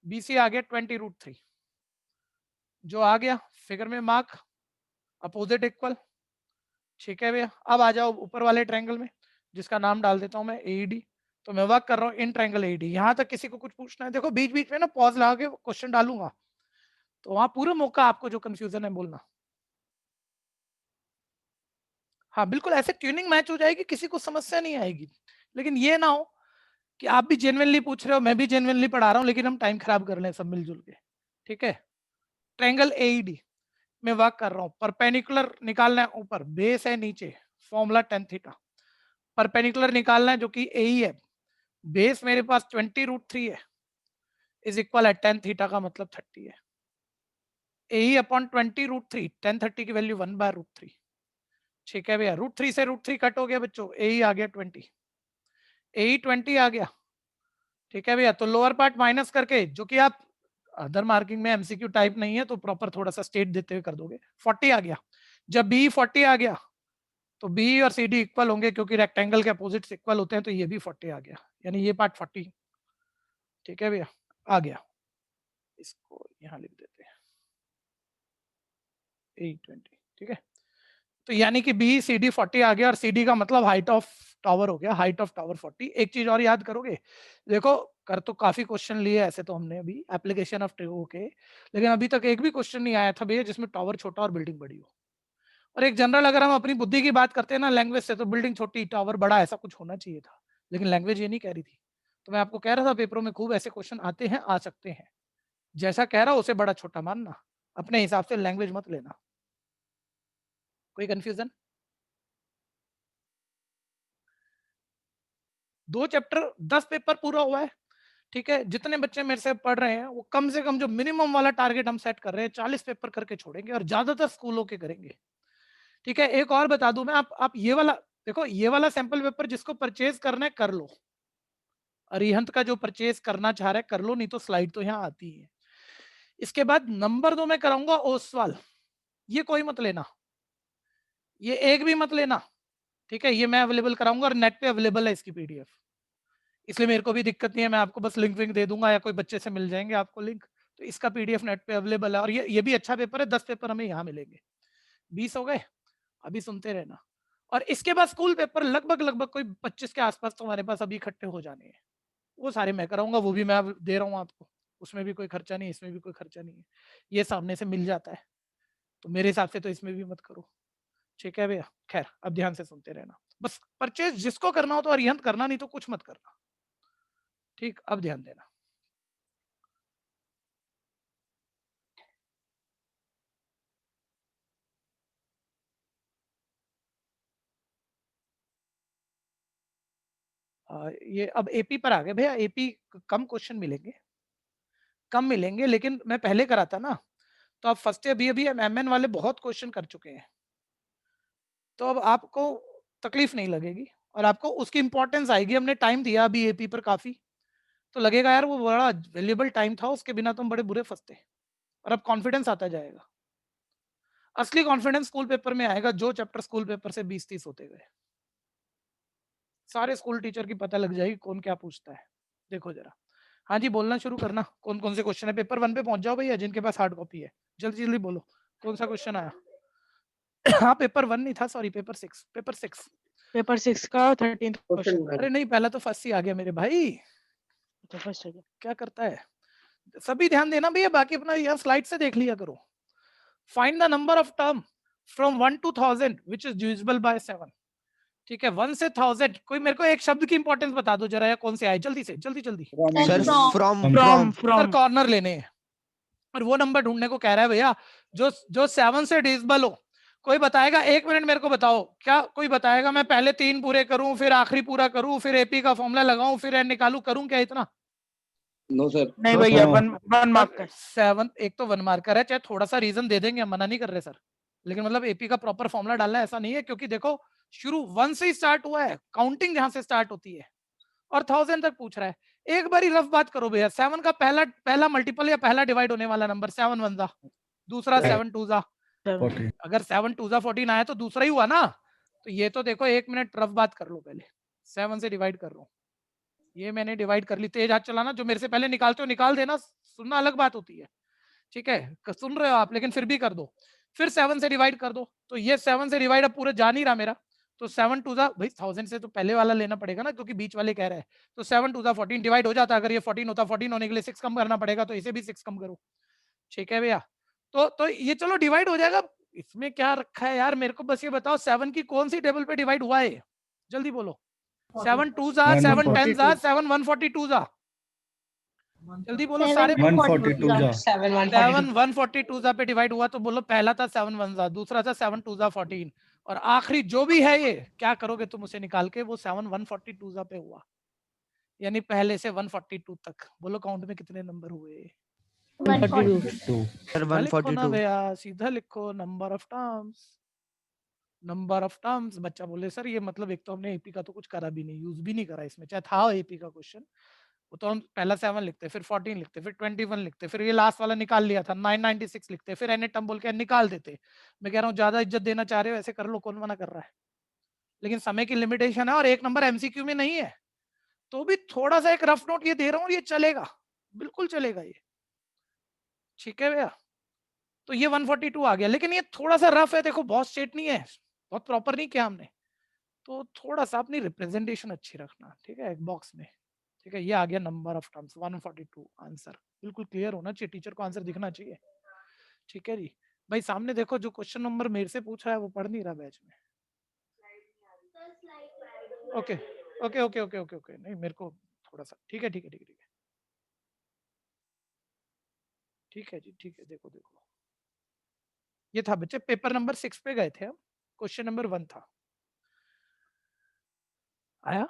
बीसी आ गया 20√3, जो आ गया फिगर में मार्क, अपोजिट इक्वल, ठीक है भैया। अब आ जाओ ऊपर वाले ट्रायंगल में, जिसका नाम डाल देता हूं मैं एईडी, तो मैं वर्क कर रहा हूँ इन ट्रायंगल एईडी। यहां तक किसी को कुछ पूछना है, देखो बीच बीच में ना पॉज लगा के क्वेश्चन डालूंगा, तो वहां पूरा मौका आपको जो कंफ्यूजन है बोलना। हाँ बिल्कुल, ऐसे ट्यूनिंग मैच हो जाएगी, किसी को समस्या नहीं आएगी, लेकिन ये ना हो कि आप भी जेन्युइनली पूछ रहे हो, मैं भी जेन्युइनली पढ़ा रहा हूँ, लेकिन हम टाइम खराब कर लें सब मिलजुल के, ठीक है। ट्रायंगल एईडी में वर्क कर रहा हूँ, परपेंडिकुलर निकालना है ऊपर, बेस है नीचे, फॉर्मूला tan थीटा, परपेंडिकुलर निकालना है जो कि एई है, बेस मेरे पास 20√3 है, इज इक्वल है tan थीटा का मतलब 30 है, एई अपॉन 20√3, tan 30 की वैल्यू 1/√3, ठीक है भैया। √3 से √3 कट हो गया बच्चों, एई आ गया 20, एई 20 आ गया, ठीक है भैया। तो लोअर पार्ट माइनस करके, जो कि आप अदर मार्किंग में एमसीक्यू टाइप नहीं है तो प्रॉपर थोड़ा सा स्टेट देते हुए कर दोगे, 40 आ गया। जब बी 40 आ गया तो बी और सी डी इक्वल होंगे, क्योंकि रेक्टेंगल के अपोजिट्स इक्वल होते हैं, तो ये भी 40 आ गया, यानी ये पार्ट 40, ठीक है भैया, आ गया। इसको यहां लिख देते हैं 820, ठीक है। तो यानी कि बी सी डी 40 आ गया, और सी डी का मतलब हाइट ऑफ टावर हो गया, हाइट ऑफ टावर 40। एक चीज और याद करोगे, देखो कर तो काफी क्वेश्चन लिए ऐसे तो हमने अभी एप्लीकेशन ऑफ ट्रिगो के, लेकिन अभी तक एक भी क्वेश्चन नहीं आया था भैया जिसमें टावर छोटा और बिल्डिंग बड़ी हो। और एक जनरल अगर हम अपनी बुद्धि की बात करते हैं ना लैंग्वेज से, तो बिल्डिंग छोटी टावर बड़ा ऐसा कुछ होना चाहिए था, लेकिन लैंग्वेज ये नहीं कह रही थी। तो मैं आपको कह रहा था पेपरों में खूब ऐसे क्वेश्चन आते हैं, आ सकते हैं, जैसा कह रहा हो उसे बड़ा छोटा मानना, अपने हिसाब से लैंग्वेज मत लेना। कोई कंफ्यूजन? 2 चैप्टर 10 पेपर पूरा हुआ है, ठीक है। जितने बच्चे मेरे से पढ़ रहे हैं वो कम से कम जो मिनिमम वाला टारगेट हम सेट कर रहे हैं 40 पेपर करके छोड़ेंगे, और ज्यादातर स्कूलों के करेंगे, ठीक है। एक और बता दूं मैं, आप ये वाला देखो, ये वाला सैंपल पेपर जिसको परचेज करना है कर लो, अरिहंत का जो परचेज करना चाह रहा है कर लो, नहीं तो स्लाइड तो यहाँ आती है। इसके बाद नंबर 2 में कराऊंगा ओसवाल, ये कोई मत लेना, ये एक भी मत लेना, ठीक है। ये मैं अवेलेबल कराऊंगा और नेट पे अवेलेबल है इसकी पीडीएफ, इसलिए मेरे को भी दिक्कत नहीं है, मैं आपको बस लिंक विंक दे दूंगा या कोई बच्चे से मिल जाएंगे आपको लिंक, तो इसका पीडीएफ नेट पे अवेलेबल है। और ये भी अच्छा पेपर है, 10 पेपर हमें यहाँ मिलेंगे। 20 हो गए, अभी सुनते रहना। और इसके बाद स्कूल पेपर लगभग कोई 25 के आसपास तो हमारे पास अभी इकट्ठे हो जाने हैं, वो सारे मैं कराऊंगा, वो भी मैं दे रहा हूँ आपको, उसमें भी कोई खर्चा नहीं, इसमें भी कोई खर्चा नहीं है, ये सामने से मिल जाता है, तो मेरे हिसाब से तो इसमें भी मत करो, ठीक है भैया। खैर अब ध्यान से सुनते रहना, बस परचेज जिसको करना हो तो अरिहंत करना, नहीं तो कुछ मत करना, ठीक। अब ध्यान देना, ये अब एपी पर आ गए भैया। एपी कम क्वेश्चन मिलेंगे, कम मिलेंगे, लेकिन मैं पहले कराता ना, तो आप फर्स्ट ईयर अभी एमएन वाले बहुत क्वेश्चन कर चुके हैं, तो अब आपको तकलीफ नहीं लगेगी। और आपको उसकी इंपॉर्टेंस आएगी। हमने टाइम दिया अभी एपी पर काफी, तो लगेगा यार वो बड़ा वैल्यूएबल टाइम था, उसके बिना तुम बड़े बुरे फंसते। और अब कॉन्फिडेंस आता जाएगा। असली कॉन्फिडेंस स्कूल पेपर में आएगा, जो चैप्टर स्कूल पेपर से 20-30 होते गए। सारे स्कूल टीचर की पता लग जाएगी कौन क्या पूछता है। देखो जरा, हाँ जी बोलना शुरू करना, कौन कौन से क्वेश्चन है। पेपर 1 पे पहुंच जाओ भैया, जिनके पास हार्ड कॉपी है जल्दी जल्दी बोलो कौन सा क्वेश्चन आया। हाँ पेपर 1 नहीं था, सॉरी पेपर 6। पेपर 6 पेपर 6 का 13th क्वेश्चन। अरे नहीं, पहला तो फर्स्ट ही आ गया मेरे भाई, अच्छा फर्स्ट है क्या? क्या करता है। सभी ध्यान देना भैया, बाकी अपना यार स्लाइड से देख लिया करो। Find the number of term from 1 to 1000 which is divisible by 7। ठीक है, 1 से 1000। कोई मेरे को एक शब्द की इंपॉर्टेंस बता दो जरा, या कौन से आए जल्दी से जल्दी जल्दी। Sir from. सर कॉर्नर लेने हैं और वो नंबर ढूंढने को कह रहा है भैया जो 7 से डिविजिबल हो। कोई बताएगा, 1 मिनट मेरे को बताओ, क्या कोई बताएगा मैं पहले 3 पूरे करूं, फिर आखिरी पूरा करूं, फिर एपी का फॉर्मूला लगाऊं, फिर एन निकालूं, करूं क्या इतना? No sir. नहीं भैया, वन मार्क का 7 एक तो 1 मार्कर है, चाहे थोड़ा सा रीजन दे देंगे, हम मना नहीं कर रहे सर, लेकिन मतलब एपी का प्रॉपर फॉर्मूला डालना ऐसा नहीं है, क्योंकि देखो शुरू 1 से ही स्टार्ट हुआ है, काउंटिंग जहां से स्टार्ट होती है, और 1000 तक पूछ रहा है। एक बार ही रफ बात करो भैया, 7 का पहला मल्टीपल या पहला डिवाइड होने वाला नंबर 7 1 जा, दूसरा 7 2 जा। अगर 7 2 जा 14 आया तो दूसरा ही हुआ ना। तो ये तो देखो 1 मिनट रफ बात कर लो, पहले 7 से डिवाइड कर लो। ये मैंने डिवाइड कर ली, तेज हाथ चलाना, जो मेरे से पहले निकालते हो निकाल देना, सुनना अलग बात होती है। ठीक है, सुन रहे हो आप, लेकिन फिर भी कर दो। फिर 7 से डिवाइड कर दो, तो ये 7 से डिवाइड अब पूरे जा नहीं रहा मेरा, तो 7 2 जा भाई 1000 से तो पहले वाला लेना पड़ेगा ना, क्योंकि बीच वाले कह रहे हैं। तो 7 2 जा 14 डिवाइड हो जाता, अगर ये 14 होता, 14 होने के लिए 6 कम करना पड़ेगा, तो इसे भी 6 कम करो। ठीक है भैया, तो ये चलो डिवाइड हो जाएगा। इसमें क्या रखा है यार, मेरे को बस ये बताओ 7 की कौन सी टेबल पे डिवाइड हुआ है, जल्दी बोलो। 7 2 जा 7 10 जा 7 142 जा, जल्दी बोलो सारे। 142 जा 7 142 जा पे डिवाइड हुआ, तो बोलो पहला था 7 1 जा, दूसरा था 7 2 जा 14, और आखिरी जो भी है ये क्या करोगे तुम उसे निकाल के, वो 7 142 जा पे हुआ, यानी पहले से 142 तक। बोलो काउंट में कितने नंबर हुए? 142 सर सीधा लिखो ना 142 भैया, सीधा लिखो number of terms. Number of terms. बच्चा बोले सर ये मतलब एक तो हमने एपी का तो कुछ करा भी नहीं, यूज भी नहीं करा इसमें, चाहे था एपी का क्वेश्चन, वो तो हम पहला 7 लिखते, फिर 14 लिखते, फिर 21 लिखते, फिर ये लास्ट वाला निकाल लिया था 996 लिखते, फिर एन टर्म बोल के निकाल देते। मैं कह रहा हूँ ज्यादा इज्जत देना चाह रहे हो ऐसे कर लो, कौन मना कर रहा है, लेकिन समय की लिमिटेशन है और 1 नंबर एमसीक्यू में नहीं है, तो भी थोड़ा सा एक रफ नोट ये दे रहा हूँ, ये चलेगा, बिल्कुल चलेगा ये। ठीक है भैया, तो ये 142 आ गया, लेकिन ये थोड़ा सा रफ है, देखो बहुत स्ट्रेट नहीं है, बहुत प्रॉपर नहीं किया हमने, तो थोड़ा सा अपनी रिप्रेजेंटेशन अच्छी रखना। ठीक है, एक बॉक्स में। ठीक है, ये आ गया नंबर ऑफ टर्म्स 142 आंसर। बिल्कुल क्लियर होना चाहिए, टीचर को आंसर दिखना चाहिए। ठीक है जी भाई, सामने देखो जो क्वेश्चन नंबर मेरे से पूछ रहा है वो पढ़ नहीं रहा बैच में। Okay okay okay okay okay okay, नहीं मेरे को थोड़ा सा, ठीक है ठीक है ठीक है ठीक है ठीक है जी, ठीक है। देखो देखो, ये था बच्चे, पेपर नंबर 6 पे गए थे हम, क्वेश्चन नंबर 1 था। आया,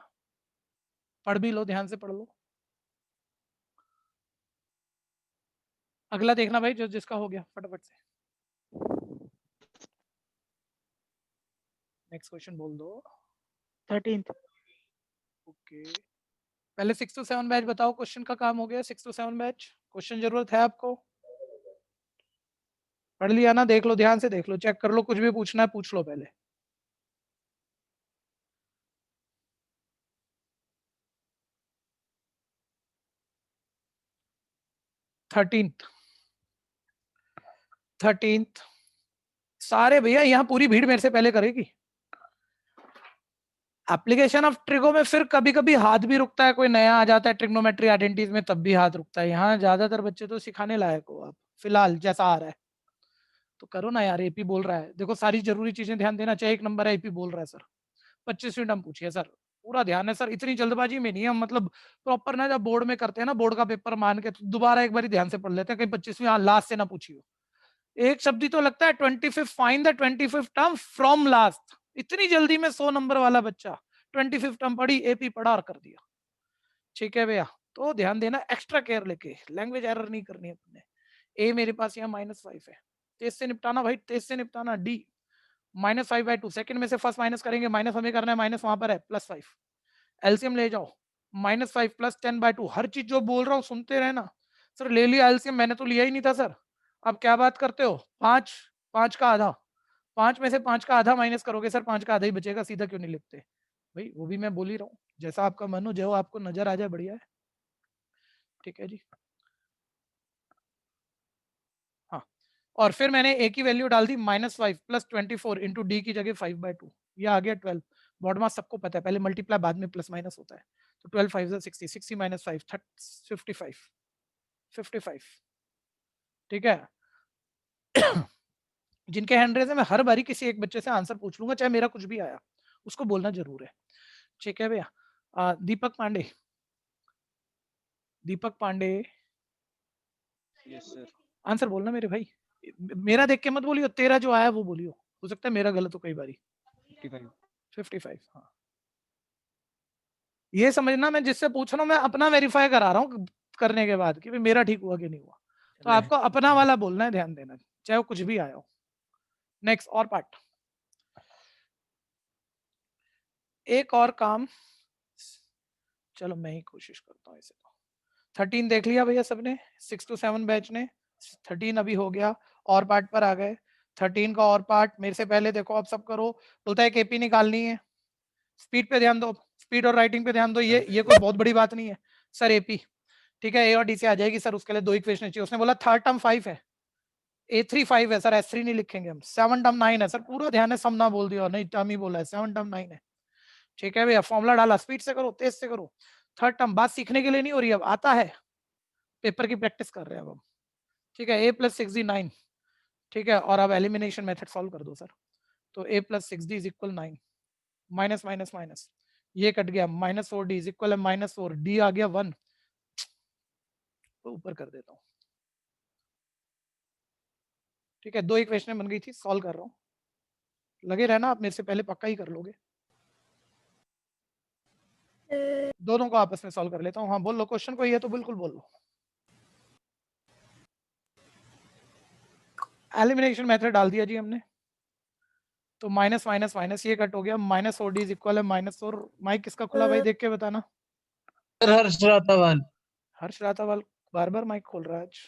पढ़ भी लो, ध्यान से पढ़ लो। अगला देखना भाई, जो जिसका हो गया फटाफट से नेक्स्ट क्वेश्चन बोल दो। 13th। ओके, पहले 6 to 7 बैच बताओ, क्वेश्चन का काम हो गया। 6 to 7 बैच क्वेश्चन जरूरत है आपको, पढ़ लिया ना? देख लो, ध्यान से देख लो, चेक कर लो, कुछ भी पूछना है पूछ लो पहले। थर्टींथ सारे भैया यहाँ पूरी भीड़ मेरे से पहले करेगी। एप्लीकेशन ऑफ ट्रिगो में फिर कभी कभी हाथ भी रुकता है, कोई नया आ जाता है ट्रिग्नोमेट्री आइडेंटिटीज में, तब भी हाथ रुकता है। यहाँ ज्यादातर बच्चे तो सिखाने लायक हो आप फिलहाल, जैसा आ रहा है तो करो ना यार। एपी बोल रहा है, देखो सारी जरूरी चीजें ध्यान देना चाहिए। 1 नंबर है, एपी बोल रहा है सर 25वीं टर्म पूछिए सर, पूरा ध्यान है सर, इतनी जल्दबाजी में नहीं हम, मतलब प्रॉपर ना, जब बोर्ड में करते हैं ना, बोर्ड का पेपर मान के, तो दोबारा एक बार ध्यान से पढ़ लेते हैं, कहीं 25वीं लास्ट से ना पूछिए। एक शब्द ही तो लगता है 25th, find the 25th term from last. इतनी जल्दी में 100 नंबर वाला बच्चा 25th टर्म पढ़ी, एपी पढ़ा और कर दिया। ठीक है भैया, तो ध्यान देना, एक्स्ट्रा केयर लेके, लैंग्वेज एरर नहीं करनी अपने। ए मेरे पास यहाँ -5 है, तेज से निपटाना भाई, तेज से निपटाना। डी -5/2 सेकंड में से फर्स्ट माइनस करेंगे, माइनस हमें करना है, माइनस वहां पर है, +5 एलसीएम ले जाओ, -5 + 10/2 हर चीज जो बोल रहा हूँ सुनते रहे ना सर। ले लिया एलसीएम, मैंने तो लिया ही नहीं था सर। अब क्या बात करते हो, 5 का आधा, 5 में से 5 का आधा माइनस करोगे सर, 5 का आधा ही बचेगा, सीधा क्यों नहीं लिखते भाई? वो भी मैं बोल ही रहा हूँ, जैसा आपका मन हो, जो आपको नजर आ जाए बढ़िया है, ठीक है जी। हाँ, और फिर मैंने ए की वैल्यू डाल दी -5 + 24 इंटू डी की जगह 5/2, ये आ गया 12। बॉड मास सबको पता है, पहले मल्टीप्लाई बाद में प्लस माइनस होता है। तो 12 5 60, 60 - 5 55, ठीक है। जिनके हैंड रेज है मैं हर बारी किसी एक बच्चे से आंसर पूछ लूंगा, चाहे मेरा कुछ भी आया, उसको बोलना जरूर है, ठीक है भैया। दीपक पांडे, दीपक पांडे, आंसर बोलना मेरे भाई, मेरा देख के मत बोलियो, तेरा जो आया वो बोलियो, हो सकता है मेरा गलत हो कई बारी। 55, हाँ। ये समझना मैं जिससे पूछ रहा हूँ मैं अपना वेरीफाई करा रहा हूँ करने के बाद कि भाई मेरा ठीक हुआ कि नहीं हुआ, तो आपको अपना वाला बोलना है, ध्यान देना, चाहे वो कुछ भी आया हो। नेक्स्ट और पार्ट, एक और काम, चलो मैं ही कोशिश करता हूँ इसे। 13 देख लिया भैया सबने, 6 to 7 बैच ने, 13 अभी हो गया, और पार्ट पर आ गए। 13 का और पार्ट मेरे से पहले देखो, अब सब करो। बोलता है केपी निकालनी है, स्पीड पे ध्यान दो, स्पीड और राइटिंग पे ध्यान दो। ये कोई बहुत बड़ी बात नहीं है सर, एपी, ठीक है, ए और डी से आ जाएगी सर, उसके लिए 2 इक्वेशन चाहिए। उसने बोला थर्ड टर्म 5 है, A3 5 है सर, S3 नहीं लिखेंगे हम। 7 टर्म 9 है सर, पूरा ध्यान है, सम ना बोल दिया, नहीं टर्म ही बोला है, 7 टर्म 9 है, ठीक है भैया। फॉर्मूला डाला, स्पीड से करो, तेज से करो। थर्ड टर्म बात सीखने के लिए नहीं हो रही, अब आता है, पेपर की प्रैक्टिस कर रहे हैं अब हम, ठीक है। A + 6D 9, ठीक है, और अब एलिमिनेशन मेथड सॉल्व कर दो सर। तो A + 6D = 9, minus minus minus, ये कट गया, -4D = -4, D आ गया 1, तो ऊपर कर देता हूँ, ठीक है। 2 इक्वेशन बन गई थी, सॉल्व कर रहा हूँ, लगे रहना आप मेरे से पहले, पक्का ही कर लोगे। दोनों को आपस में सॉल्व कर लेता हूँ। हाँ बोल लो, क्वेश्चन कोई है तो बिल्कुल बोल लो। एलिमिनेशन मेथड डाल दिया जी हमने, तो माइनस माइनस माइनस ये कट हो गया, -4D = -4। माइक किसका खुला भाई, देख के बताना। हर्ष रातावाल। हर्ष रातावाल बार बार माइक खोल रहा है आज।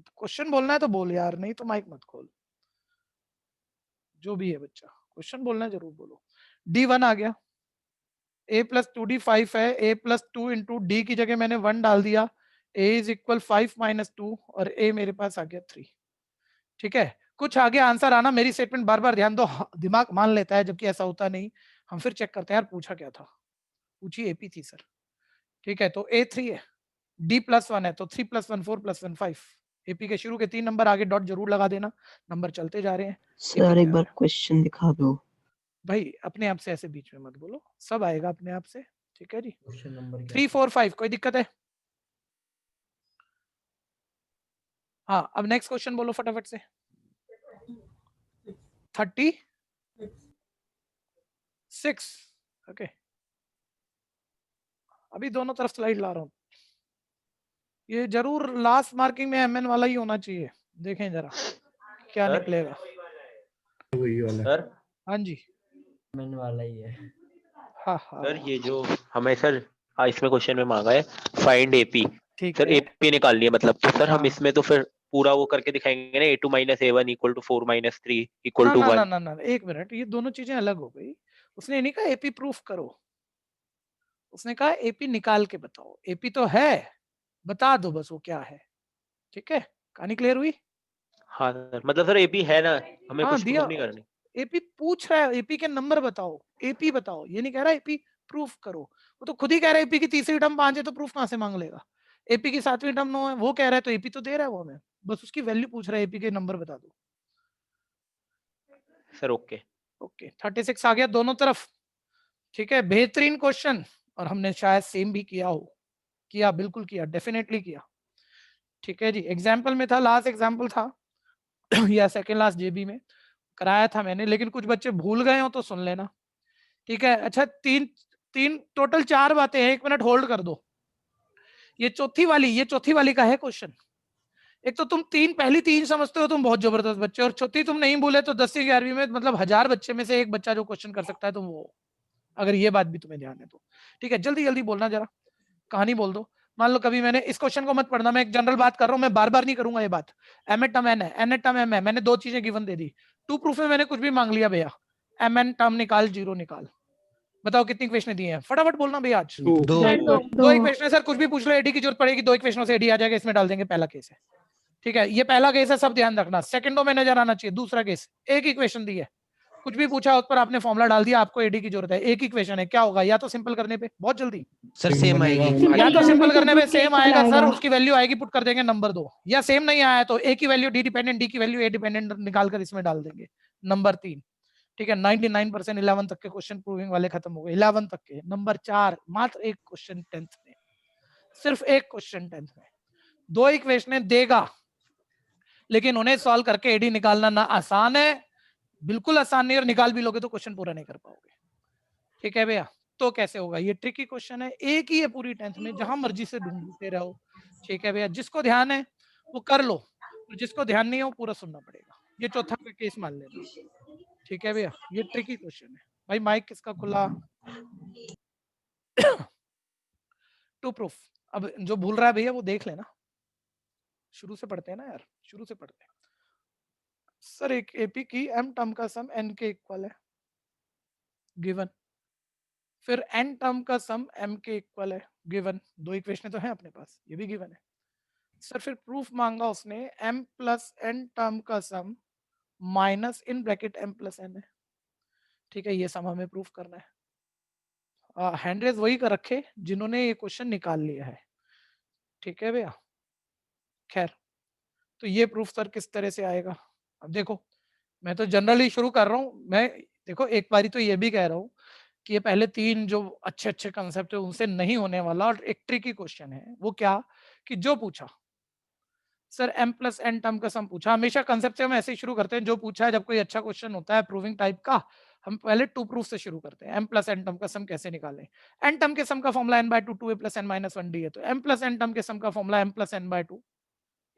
क्वेश्चन बोलना है तो बोल यार, नहीं तो माइक मत खोल। जो भी है बच्चा, क्वेश्चन बोलना है जरूर बोलो। D1 आ गया, A + 2D 5 है, A + 2 इंटू D की जगह मैंने 1 डाल दिया, A = 5 - 2, और A मेरे पास आ गया 3, ठीक है। कुछ आगे आंसर आना, मेरी स्टेटमेंट बार बार ध्यान दो, दिमाग मान लेता है जबकि ऐसा होता नहीं। हम फिर चेक करते हैं यार पूछा क्या था, पूछी एपी थी सर, ठीक है। तो A3 है, D + 1 है, तो 3 + 1 4 + 1 5। एपी के शुरू के 3 नंबर आगे डॉट जरूर लगा देना, नंबर चलते जा रहे हैं। सर एक बार क्वेश्चन दिखा दो भाई अपने आप से ऐसे बीच में मत बोलो, सब आएगा अपने आप से, ठीक है जी। क्वेश्चन नंबर 3 4 5 कोई दिक्कत है? हाँ, अब नेक्स्ट क्वेश्चन बोलो फटाफट से। 36, ओके। अभी दोनों तरफ स्लाइड ला रहा हूँ, ये जरूर लास्ट मार्किंग में MN वाला ही होना चाहिए, देखें जरा क्या निकलेगा। सर हाँ जी, MN वाला ही है। हाँ हाँ सर ये जो हमें सर इसमें क्वेश्चन में मांगा है फाइंड एपी, ठीक सर है। एपी निकालनी है मतलब, तो सर हम हाँ। इसमें तो फिर पूरा वो करके दिखाएंगे ना, A2 - A1 = 4 - 3 ना = ना 1। ना ना, एक मिनट, ये दोनों चीजें अलग हो गई। उसने नहीं कहा एपी प्रूफ करो, उसने कहा एपी निकाल के बताओ। एपी तो है, बता दो बस वो क्या है, ठीक है। कहानी क्लियर हुई? हाँ सर, मतलब सर एपी है ना, हमें हाँ कुछ दिया, प्रूफ नहीं करनी। एपी पूछ रहा है, एपी के नंबर बताओ, एपी बताओ, ये नहीं कह रहा एपी प्रूफ करो। वो तो खुद ही कह रहा है एपी की तीसरी टर्म 5 है, तो प्रूफ कहां से मांग लेगा? एपी की 7वीं टर्म 9 है, वो कह रहा है, तो एपी तो दे रहा है वो हमें, बस उसकी वैल्यू पूछ रहा है, एपी के नंबर बता दो। सर ओके ओके, 36 आ गया दोनों तरफ, ठीक है। बेहतरीन क्वेश्चन, और हमने शायद सेम भी किया हो, किया, बिल्कुल किया, डेफिनेटली किया, ठीक है जी। एग्जाम्पल में था, लास्ट एग्जाम्पल था या सेकेंड लास्ट जेबी में कराया था मैंने, लेकिन कुछ बच्चे भूल गए हो तो सुन लेना, ठीक है। अच्छा, तीन टोटल 4 बातें हैं, 1 मिनट होल्ड कर दो। ये चौथी वाली का है क्वेश्चन। एक तो तुम पहली तीन समझते हो, तुम बहुत जबरदस्त बच्चे, और चौथी तुम नहीं बोले तो 10वीं 11वीं में मतलब 1000 बच्चे में से एक बच्चा जो क्वेश्चन कर सकता है तुम वो, अगर ये बात भी तुम्हें ध्यान है तो। ठीक है, जल्दी जल्दी बोलना, जरा कहानी बोल दो। मान लो कभी मैंने इस क्वेश्चन को मत पढ़ना, मैं एक जनरल बात कर रहा हूँ, मैं बार बार नहीं करूंगा ये बात। एम ए टर्म एन है, एन ए टर्म एम है, मैंने 2 चीजें गिवन दे दी, 2 प्रूफ में मैंने कुछ भी मांग लिया भैया, एम एन टर्म निकाल, 0 निकाल, बताओ कितनी इक्वेशन दी है, फटाफट बोलना भैया आज। 2 इक्वेशन सर, कुछ भी पूछ लो, एडी की जरूरत पड़ेगी, 2 इक्वेशनों से एडी आ जाएगा, इसमें डाल देंगे, पहला केस है। ठीक है, ये पहला केस है, सब ध्यान रखना, सेकंडों में नजर आना चाहिए। दूसरा केस, एक इक्वेशन दी है, कुछ भी पूछा उस पर आपने फॉर्मूला डाल दिया, आपको एडी की जरूरत है, एक इक्वेशन है, क्या होगा, या तो सिंपल करने पे बहुत जल्दी सर सेम आएगी, या तो सिंपल करने पे सेम आएगा सर, उसकी वैल्यू आएगी, पुट कर देंगे नंबर 2, या सेम नहीं आया तो ए की वैल्यू डी डिपेंडेंट, डी की वैल्यू ए डिपेंडेंट निकाल कर इसमें डाल देंगे, नंबर 3। ठीक है, 99% 11 तक के क्वेश्चन प्रूविंग वाले खत्म हो गए, 11 तक के। नंबर 4, मात्र एक क्वेश्चन 10th में, सिर्फ एक क्वेश्चन 10th में, 2 इक्वेशन देगा, लेकिन उन्हें सॉल्व करके एडी निकालना ना आसान है, बिल्कुल आसान नहीं, और निकाल भी लोगे तो क्वेश्चन पूरा नहीं कर पाओगे। ठीक है भैया, तो कैसे होगा, ये ट्रिकी क्वेश्चन है, एक ही है पूरी 10th में, जहां मर्जी से ढूंढते रहो। ठीक है भैया, जिसको ध्यान है वो कर लो, और जिसको ध्यान नहीं है वो पूरा सुनना पड़ेगा। ये चौथा केस मान लेना। ठीक है भैया, ये ट्रिकी क्वेश्चन है। भाई माइक किसका खुला? टू प्रूफ, अब जो भूल रहा है भैया वो देख लेना, शुरू से पढ़ते हैं ना यार, शुरू से पढ़ते हैं। सर एक एपी की एम टर्म का सम एन के इक्वल है, गिवन, फिर एन टर्म का सम एम के इक्वल है, गिवन, 2 इक्वेशन तो है अपने पास, ये भी गिवन है। सर फिर प्रूफ मांगा उसने, एम प्लस एन टर्म का sum minus in bracket M plus N है। ठीक है, ये सम हमें प्रूफ करना है। हैंड रेज वही कर रखे जिन्होंने ये क्वेश्चन निकाल लिया है। ठीक है भैया, खैर तो ये प्रूफ सर किस तरह से आएगा? अब देखो, मैं तो जनरली शुरू कर रहा हूँ, मैं देखो एक बारी तो ये भी कह रहा हूँ कि ये पहले 3 जो अच्छे अच्छे कंसेप्ट है उनसे नहीं होने वाला, और एक ट्रिकी क्वेश्चन है। वो क्या कि जो पूछा sir m plus N term का सम पूछा, हमेशा कंसेप्ट से हम ऐसे ही शुरू करते हैं, जो पूछा है जब कोई अच्छा क्वेश्चन होता है प्रूविंग टाइप का, हम पहले 2 प्रूफ से शुरू करते हैं। m प्लस एन टर्म का सम कैसे निकालें? एन टर्म के सम का formula n/2 2a plus n minus 1d है, तो m प्लस एन टर्म के सम का formula m plus n/2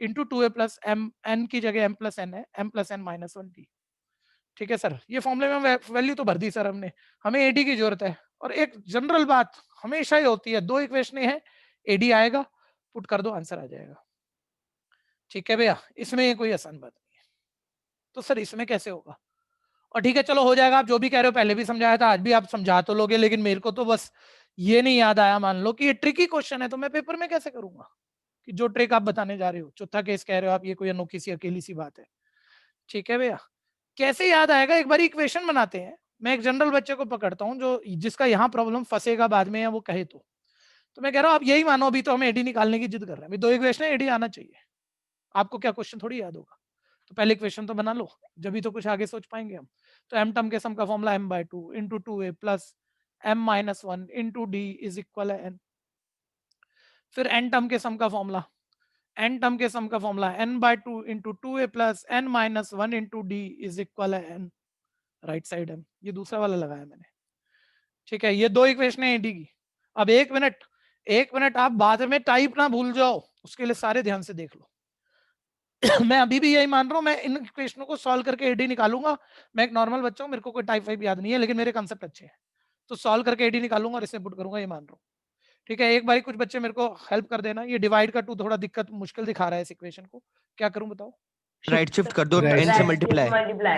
into 2a plus m, n की जगह m प्लस n है, m plus n minus 1d। ठीक है सर, ये फॉर्मूले में वैल्यू तो भर दी सर हमने, हमें एडी की जरूरत है। और एक जनरल बात हमेशा ही होती है, 2 इक्वेशन है, एडी आएगा, पुट कर दो, आंसर आ जाएगा। ठीक है भैया, इसमें ये कोई आसान बात नहीं है। तो सर इसमें कैसे होगा? और ठीक है चलो हो जाएगा, आप जो भी कह रहे हो पहले भी समझाया था, आज भी आप समझा तो लोगे, लेकिन मेरे को तो बस ये नहीं याद आया, मान लो कि ये ट्रिकी क्वेश्चन है, तो मैं पेपर में कैसे करूंगा कि जो ट्रिक आप बताने जा रहे हो, चौथा केस कह रहे हो आप, ये कोई अनोखी सी अकेली सी बात है। ठीक है भैया, कैसे याद आएगा? एक बार इक्वेशन बनाते हैं, मैं एक जनरल बच्चे को पकड़ता हूँ जो जिसका यहाँ प्रॉब्लम फंसेगा बाद में, या वो कहे तो मैं कह रहा हूँ आप यही मानो, अभी तो हम एडी निकालने की जिद कर रहे हैं, 2 इक्वेशन है, एडी आना चाहिए, आपको क्या क्वेश्चन थोड़ी याद होगा, तो पहले इक्वेशन तो बना लो, जब भी तो कुछ आगे सोच पाएंगे हम। तो एम टर्म के सम का formula m/2 into 2a plus m minus 1 into D is equal है n। फिर एन टर्म के सम का फॉर्मूला, n टर्म के सम का formula n/2 into 2a plus n minus 1 into D is equal है n, राइट साइड m, ये दूसरा वाला लगाया मैंने। ठीक है, ये 2 इक्वेशन है एडी की। अब एक मिनट आप बाद में टाइप ना भूल जाओ, उसके लिए सारे ध्यान से देख लो। मैं अभी भी यही मान रहा हूँ, मैं इन इक्वेशनों को सॉल्व करके एडी निकालूंगा, मैं एक नॉर्मल बच्चा हूँ, मेरे को कोई टाइप वाइप याद नहीं है, लेकिन मेरे कंसेप्ट अच्छे हैं, तो सॉल्व करके एडी निकालूंगा और इसे पुट करूंगा, ये मान रहा हूँ। ठीक है, एक बार कुछ बच्चे मेरे को हेल्प कर देना, ये डिवाइड का 2 थोड़ा दिक्कत मुश्किल दिखा रहा है इस इक्वेशन को, क्या करूं बताओ? राइट शिफ्ट कर दो, n से मल्टीप्लाई।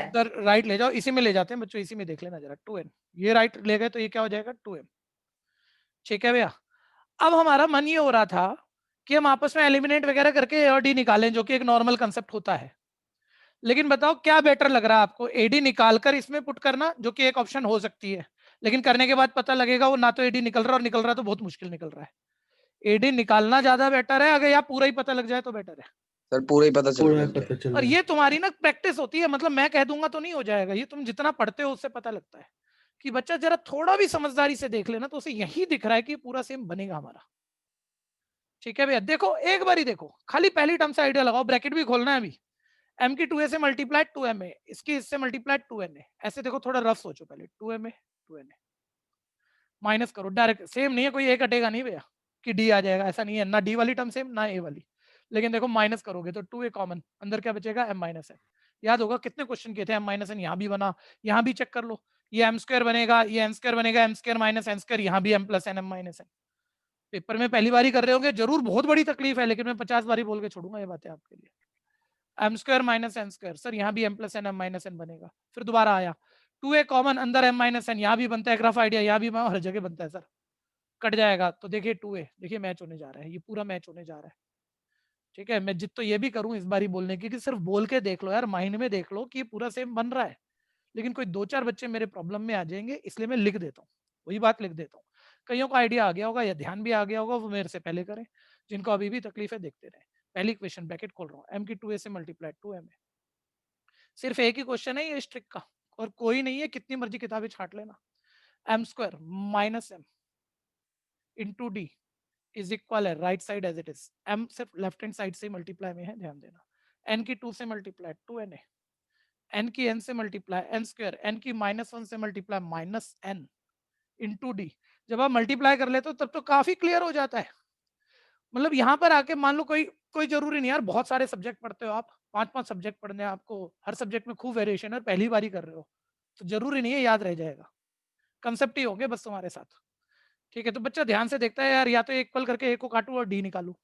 सर राइट ले जाओ, इसी में ले जाते हैं बच्चों, इसी में देख लेना जरा, 2n, ये राइट ले गए तो ये क्या हो जाएगा 2m। ठीक है भैया, अब हमारा मन ये हो रहा था कि हम आपस में एलिमिनेट वगैरह करके ए और डी निकालें, जो कि एक नॉर्मल कंसेप्ट होता है, लेकिन बताओ क्या बेटर लग रहा है आपको, एडी निकालकर इसमें पुट करना, जो कि एक ऑप्शन हो सकती है, लेकिन करने के बाद पता लगेगा वो ना तो एडी निकल रहा, और निकल रहा तो बहुत मुश्किल निकल रहा है। एडी निकालना ज्यादा बेटर है, अगर या पूरा ही पता लग जाए तो बेटर है सर पूरा ही पता चल और ये तुम्हारी ना प्रैक्टिस होती है, मतलब मैं कह दूंगा तो नहीं हो जाएगा, ये तुम जितना पढ़ते हो उससे पता लगता है कि बच्चा जरा थोड़ा भी समझदारी से देख लेना तो उसे यही दिख रहा है कि पूरा सेम बनेगा हमारा। ठीक है भैया, देखो एक बार ही देखो, खाली पहली टर्म से आइडिया लगाओ, ब्रैकेट भी खोलना है अभी, m की 2a से मल्टीप्लाई 2m है, इसकी इससे मल्टीप्लाई 2n है, ऐसे देखो थोड़ा रफ सोचो पहले, 2m है 2n है, माइनस करो डायरेक्ट, सेम नहीं है, कोई एक हटेगा नहीं भैया कि d आ जाएगा, ऐसा नहीं है, ना d वाली टर्म सेम ना a वाली, लेकिन देखो माइनस करोगे तो 2a कॉमन, अंदर क्या बचेगा m माइनस n। याद होगा कितने क्वेश्चन किए थे m माइनस n, यहाँ भी बना, यहाँ भी चेक कर लो, ये m स्क्वायर बनेगा, ये m स्क्वायर बनेगा, m square minus n square, यहाँ भी m plus n m minus n। Paper में पहली बारी कर रहे होंगे जरूर, बहुत बड़ी तकलीफ है, लेकिन मैं 50 बारी बोल के छोड़ूंगा ये बातें आपके लिए। m square minus n square, sir यहाँ भी m plus n m minus n बनेगा। फिर दोबारा आया 2a कॉमन, अंदर m माइनस n, यहाँ भी बनता है ग्राफ आइडिया, यहाँ भी हर जगह बनता है सर, कट जाएगा तो देखिए 2a, देखिए मैच होने जा रहा है, ये पूरा मैच होने जा रहा है। ठीक है, मैं जित तो ये भी करूं इस बारी बोलने की कि सिर्फ बोल के देख लो यार, माइंड में देख लो कि ये पूरा सेम बन रहा है, लेकिन कोई 2-4 बच्चे मेरे प्रॉब्लम में आ जाएंगे, इसलिए मैं लिख देता हूँ, वही बात लिख देता हूँ। कईयों को आइडिया आ गया होगा या ध्यान भी आ गया होगा, वो मेरे से पहले करें, जिनको अभी भी तकलीफ है देखते रहे। पहली क्वेश्चन ब्रैकेट खोल रहा हूँ, m की 2a से मल्टीप्लाई 2m है, सिर्फ एक ही क्वेश्चन है ये इस ट्रिक का, और कोई नहीं है, कितनी मर्जी किताबें छाट लेना। m square minus m into D is equal है, right side as it is, m सिर्फ लेफ्ट हैंड साइड से मल्टीप्लाई में है, ध्यान देना। n की 2 से मल्टीप्लाई 2n है, n की n से मल्टीप्लाई n स्क्वायर, n की -1 से multiply minus n into D. जब आप मल्टीप्लाई कर लेते हो तब तो काफी क्लियर हो जाता है। मतलब यहाँ पर आके मान लो कोई जरूरी नहीं यार, बहुत सारे सब्जेक्ट पढ़ते हो आप, 5-5 सब्जेक्ट पढ़ने हैं आपको, हर सब्जेक्ट में खूब वेरिएशन है, पहली बारी कर रहे हो तो जरूरी नहीं है याद रह जाएगा, कंसेप्ट ही हो गया बस तुम्हारे साथ। ठीक है, तो बच्चा ध्यान से देखता है यार, या तो इक्वल करके एक को काटू और डी निकालू,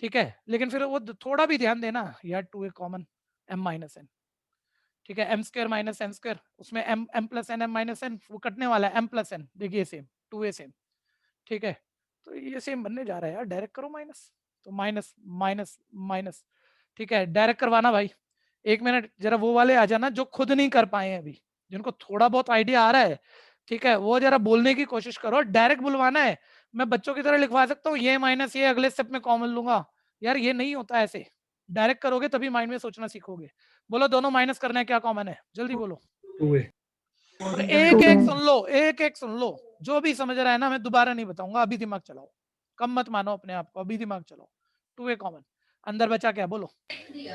ठीक है, लेकिन फिर वो थोड़ा भी ध्यान देना यार, 2a common m minus n, ठीक है, m square minus n square, उसमें m plus n m minus n, वो कटने वाला है m प्लस n, देखिए सेम 2a सेम, ठीक है, तो ये सेम बनने जा रहा है यार, डायरेक्ट करो माइनस, तो माइनस माइनस माइनस, ठीक है, डायरेक्ट करवाना भाई। एक मिनट जरा वो वाले आ जाना जो खुद नहीं कर पाए हैं अभी, जिनको थोड़ा बहुत आइडिया आ रहा है, ठीक है, वो जरा बोलने की कोशिश करो, डायरेक्ट बुलवाना है। मैं बच्चों की तरह लिखवा सकता हूँ ये माइनस ये अगले स्टेप में कॉमन लूंगा, यार ये नहीं होता ऐसे, डायरेक्ट करोगे तभी माइंड में सोचना सीखोगे। बोलो दोनों माइनस करना है, क्या कॉमन है, जल्दी बोलो। और एक एक सुन लो, एक एक सुन लो, जो भी समझ रहा है ना, मैं दोबारा नहीं बताऊंगा, अभी दिमाग चलाओ, कम मत मानो अपने आप को, अभी दिमाग चलाओ। 2a कॉमन, अंदर बचा क्या, बोलो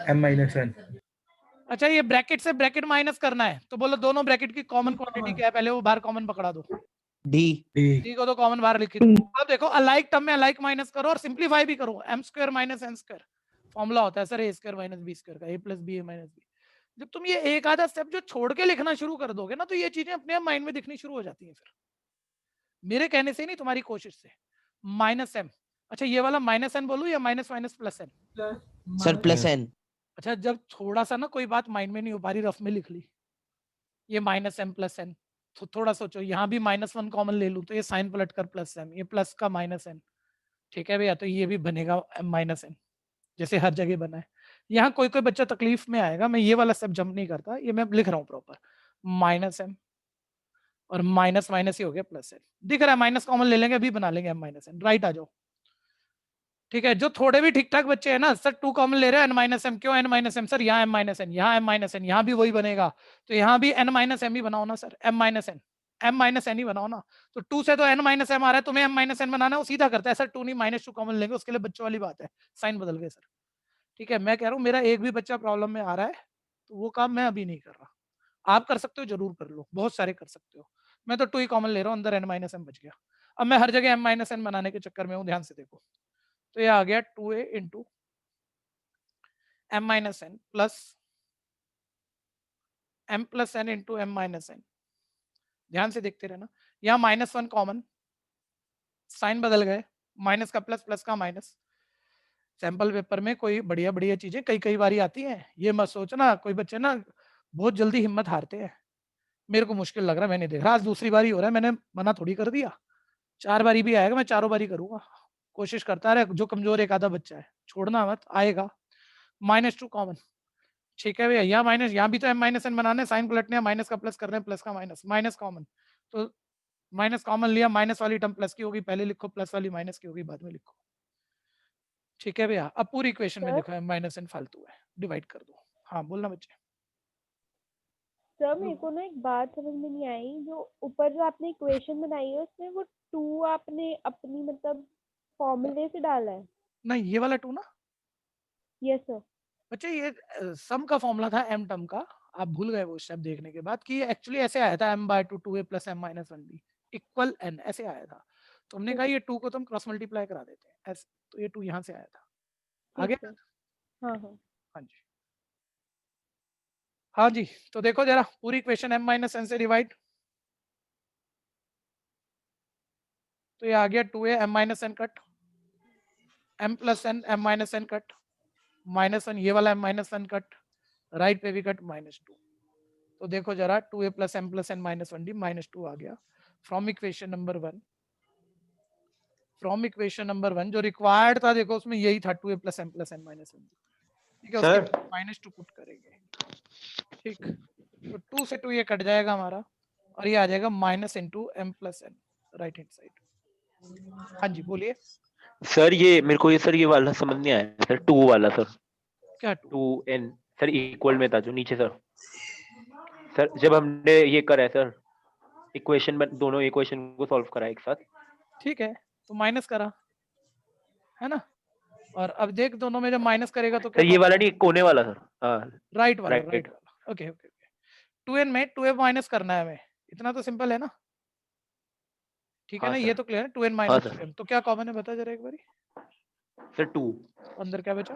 m माइनस n। अच्छा, ये ब्रैकेट से ब्रैकेट माइनस करना है, तो बोलो दोनों ब्रैकेट की कॉमन क्वांटिटी क्या है, पहले वो बाहर कॉमन पकड़ा दो, डी को तो कॉमन बाहर लिखी दो। अब देखो अलाइक टर्म में अलाइक माइनस करो और सिंप्लीफाई भी करो, m square minus n square formula होता है sir a square minus b square का, a plus b a minus b। जब तुम ये एक आधा स्टेप जो छोड़ के लिखना शुरू कर दोगे ना, तो ये चीजें अपने आप माइंड में दिखनी शुरू हो जाती हैं। फिर मेरे कहने से नहीं, तुम्हारी कोशिश से। माइनस m, अच्छा ये वाला माइनस n बोलूं या minus minus plus n? Sir plus n। अच्छा, जब थोड़ा सा ना कोई बात माइंड में नहीं हो पा रही, रफ में लिख ली, ये माइनस m प्लस n, तो थोड़ा सोचो, यहाँ भी -1 कॉमन ले लूं तो ये साइन पलट कर प्लस m, ये प्लस का माइनस n, ठीक है भैया, तो ये भी बनेगा m माइनस n, जैसे हर जगह बना है। यहाँ कोई कोई बच्चा तकलीफ में आएगा, मैं ये वाला स्टेप जंप नहीं करता, ये मैं लिख रहा हूँ प्रॉपर, माइनस m और माइनस माइनस ही हो गया प्लस n, दिख रहा है, माइनस कॉमन ले लेंगे, अभी बना लेंगे m माइनस n, राइट आ जाओ। ठीक है, जो थोड़े भी ठीक ठाक बच्चे हैं ना, सर 2 कॉमन ले रहे हैं n माइनस m, क्यों n माइनस m, सर यहाँ m माइनस n, यहाँ m माइनस n, यहाँ भी वही बनेगा, तो यहाँ भी n माइनस m ही बनाओ ना सर, m माइनस n ही बनाओ ना, तो 2 से तो n माइनस m आ रहा है, तुम्हें m माइनस n बनाना है, वो सीधा करता है सर 2 नहीं -2 कॉमन लेंगे, उसके लिए बच्चों वाली बात है, साइन बदल गए सर। ठीक है, मैं कह रहा हूँ मेरा एक भी बच्चा प्रॉब्लम में आ रहा है तो वो काम मैं अभी नहीं कर रहा, आप कर सकते हो, जरूर कर लो, बहुत सारे कर सकते हो, मैं तो 2 ही कॉमन ले रहा हूँ, अंदर n माइनस m बच गया। अब मैं हर जगह m माइनस n बनाने के चक्कर में हूँ, ध्यान से देखो, तो ये आ गया 2a into m minus n plus m plus n into m minus n, ध्यान से देखते रहना, यहाँ -1 कॉमन, साइन बदल गए, माइनस का प्लस, प्लस का माइनस। सैंपल पेपर में कोई बढ़िया बढ़िया चीजें कई बारी आती हैं, ये मत सोचना कोई बच्चे ना बहुत जल्दी हिम्मत हारते हैं, मेरे को मुश्किल लग रहा है, मैं नहीं देख रहा, आज दूसरी बारी हो रहा है, मैंने मना थोड़ी कर दिया, 4 बारी भी आएगा, मैं 4 बारी करूंगा, कोशिश करता रहे, जो कमजोर एक आधा बच्चा है छोड़ना मत, आएगा। -2 कॉमन, ठीक है भैया, यहाँ माइनस, यहाँ भी तो m माइनस n बनाने, साइन पलटने, माइनस का प्लस कर रहे हैं, प्लस का माइनस, माइनस कॉमन, तो माइनस कॉमन लिया, माइनस वाली टर्म प्लस की होगी, पहले लिखो, प्लस वाली माइनस की होगी, बाद में लिखो। ठीक है भैया, अब पूरी इक्वेशन में लिखो m माइनस n फालतू है, डिवाइड कर दो। हाँ बोलना बच्चे। सर मेरे को ना एक बात समझ में नहीं आई, जो ऊपर जो आपने इक्वेशन बनाई है उसमें वो 2 आपने अपनी मतलब फॉर्मूले से डाला है? नहीं, ये वाला 2 ना, यस सर। बच्चे ये सम का फॉर्मूला था m टर्म का, आप भूल गए वो स्टेप देखने के बाद कि एक्चुअली ऐसे आया था m/2 2a plus m minus 1b equal n, ऐसे आया था, तो हमने कहा ये 2 को तो हम क्रॉस मल्टीप्लाई करा देते हैं ऐसे, तो ये 2 यहाँ से आया था। आगे ठीक है। हाँ हाँ हाँ जी हाँ जी। तो देखो जरा पूरी इक्वेशन m माइनस एन से डिवाइड, तो ये आ गया 2a m minus n cut, m plus n m minus n cut, minus one ये वाला m minus n cut, right पे भी कट -2। तो देखो जरा 2a plus m plus n minus 1d -2 आ गया from equation number 1। From equation number 1 जो रिक्वायर्ड था, देखो उसमें यही था 2a plus m plus n minus 1d। ठीक है, उसके सर -2 पुट करेंगे। ठीक, तो 2 से 2 ये कट जाएगा हमारा, और ये आ जाएगा minus into m plus n right hand side. हाँ जी बोलिए। सर ये मेरे को ये सर ये वाला समझ नहीं आया सर, 2 वाला सर, क्या 2n सर इक्वल में था जो नीचे सर। सर जब हमने ये करा है सर, इक्वेशन में दोनों इक्वेशन को सॉल्व करा है एक साथ। ठीक है, तो माइनस करा है ना, और अब देख दोनों में जब माइनस करेगा तो क्या सर ये वाला नहीं, कोने वाला सर। हाँ राइट वाला, राइट। राइट वाला। ओके ओके ओके, 2n में 2f माइनस करना है हमें, इतना तो सिंपल है ना। ठीक है हाँ ना, सर। ये तो क्लियर है। 2n हाँ माइनस सर। 2m, तो क्या कॉमन है बता जरा एक बारी। सर 2 अंदर क्या बचा?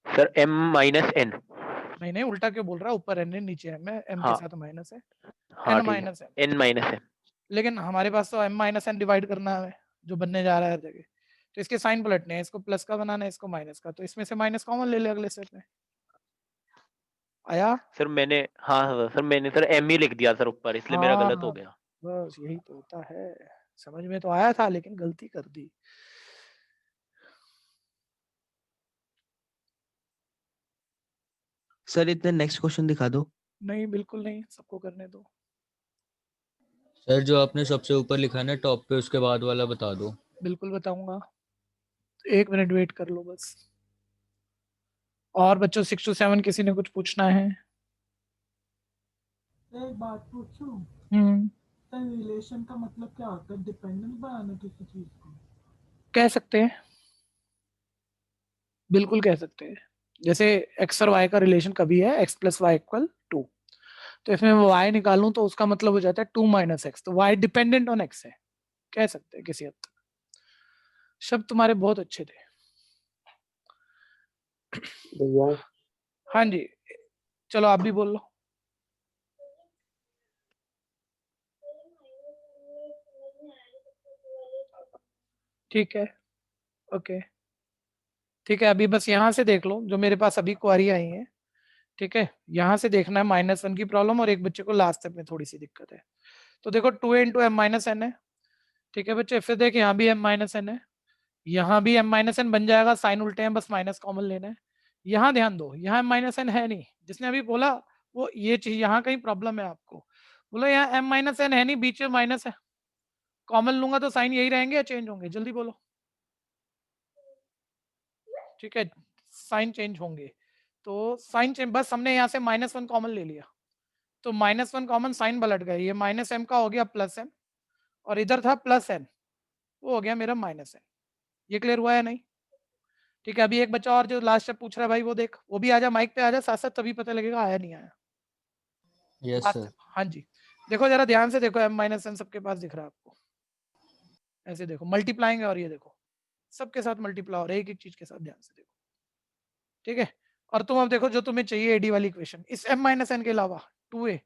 Sir m minus n। नहीं नहीं, उल्टा क्यों बोल रहा है, ऊपर n है नीचे m है, m के हाँ साथ माइनस है, हाँ n ठीक माइनस है, m। n minus m। लेकिन हमारे पास तो m माइनस n डिवाइड करना है जो बनने जा रहा है हर जगह, तो इसके साइन पलटने हैं, इसको प्लस का बनाना है, इसको माइनस का, तो इसमें से माइनस कॉमन ले ले अगले स्टेप में। आया? सर मैंने हाँ सर मैंने सर m ही लिख दिया सर ऊपर, इसलिए मेरा हाँ गलत हो गया। बस यही तो होता है, समझ में तो आया था लेकिन गलती कर दी। सर इतने नेक्स्ट क्वेश्चन दिखा दो। नहीं बिल्कुल नहीं, सबको करने दो। सर जो आपने सबसे ऊपर लिखा है ना टॉप पे, उसके बाद वाला बता दो। बिल्कुल बताऊंगा, 1 मिनट वेट कर लो बस। और बच्चों 6 to 7 किसी ने कुछ पूछना है? एक बात पूछूं, रिलेशन का मतलब क्या होता है? डिपेंडेंट बनाना किसी चीज को कह सकते हैं, बिल्कुल कह सकते हैं। जैसे x और y का रिलेशन कभी है x प्लस वाई इक्वल 2, तो इसमें y निकालूं तो उसका मतलब हो जाता है 2 माइनस एक्स, तो y डिपेंडेंट ऑन x है, कह सकते हैं किसी हद तक। शब्द तुम्हारे बहुत अच्छे थे भैया हाँ जी, चलो आप भी बोल लो। ठीक है ओके, ठीक है, अभी बस यहाँ से देख लो जो मेरे पास अभी क्वारी आई है। ठीक है, यहाँ से देखना है -1 की प्रॉब्लम, और एक बच्चे को लास्ट स्टेप में थोड़ी सी दिक्कत है। तो देखो 2a into m minus N है। ठीक है बच्चे, फिर देख यहाँ भी m माइनस एन है, यहाँ भी m माइनस एन बन जाएगा, साइन उल्टे हैं, बस माइनस कॉमन लेना है। यहाँ ध्यान दो, यहाँ m माइनस एन है नहीं, जिसने अभी बोला वो ये चीज, यहाँ कहीं प्रॉब्लम है आपको। बोलो यहाँ m माइनस एन है नहीं, बीच में माइनस है, कॉमन लूंगा तो साइन यही रहेंगे या चेंज होंगे, जल्दी बोलो। ठीक है, साइन चेंज होंगे, तो साइन चेंज, बस हमने यहाँ से -1 कॉमन ले लिया, तो -1 कॉमन, साइन पलट गए, ये माइनस एम का हो गया प्लस एम, और इधर था प्लस एन, वो हो गया मेरा माइनस एन। ये क्लियर हुआ है नहीं? ठीक है, अभी एक बच्चा और जो लास्ट स्टेप पूछ रहा है भाई, वो देख, वो भी आजा, माइक पे आजा साथ साथ, तभी पता लगेगा आया नहीं आया। Yes last sir. स्टेप, हाँ जी, देखो जरा ध्यान से देखो, m माइनस एन सबके पास दिख रहा है आपको, ऐसे देखो मल्टीप्लाइंग है, और ये देखो सबके साथ मल्टीप्लाई हो रहा है, एक एक चीज के साथ ध्यान से देखो। ठीक है, और तुम अब देखो जो तुम्हें चाहिए एडी वाली इक्वेशन, इस m माइनस एन के अलावा 2a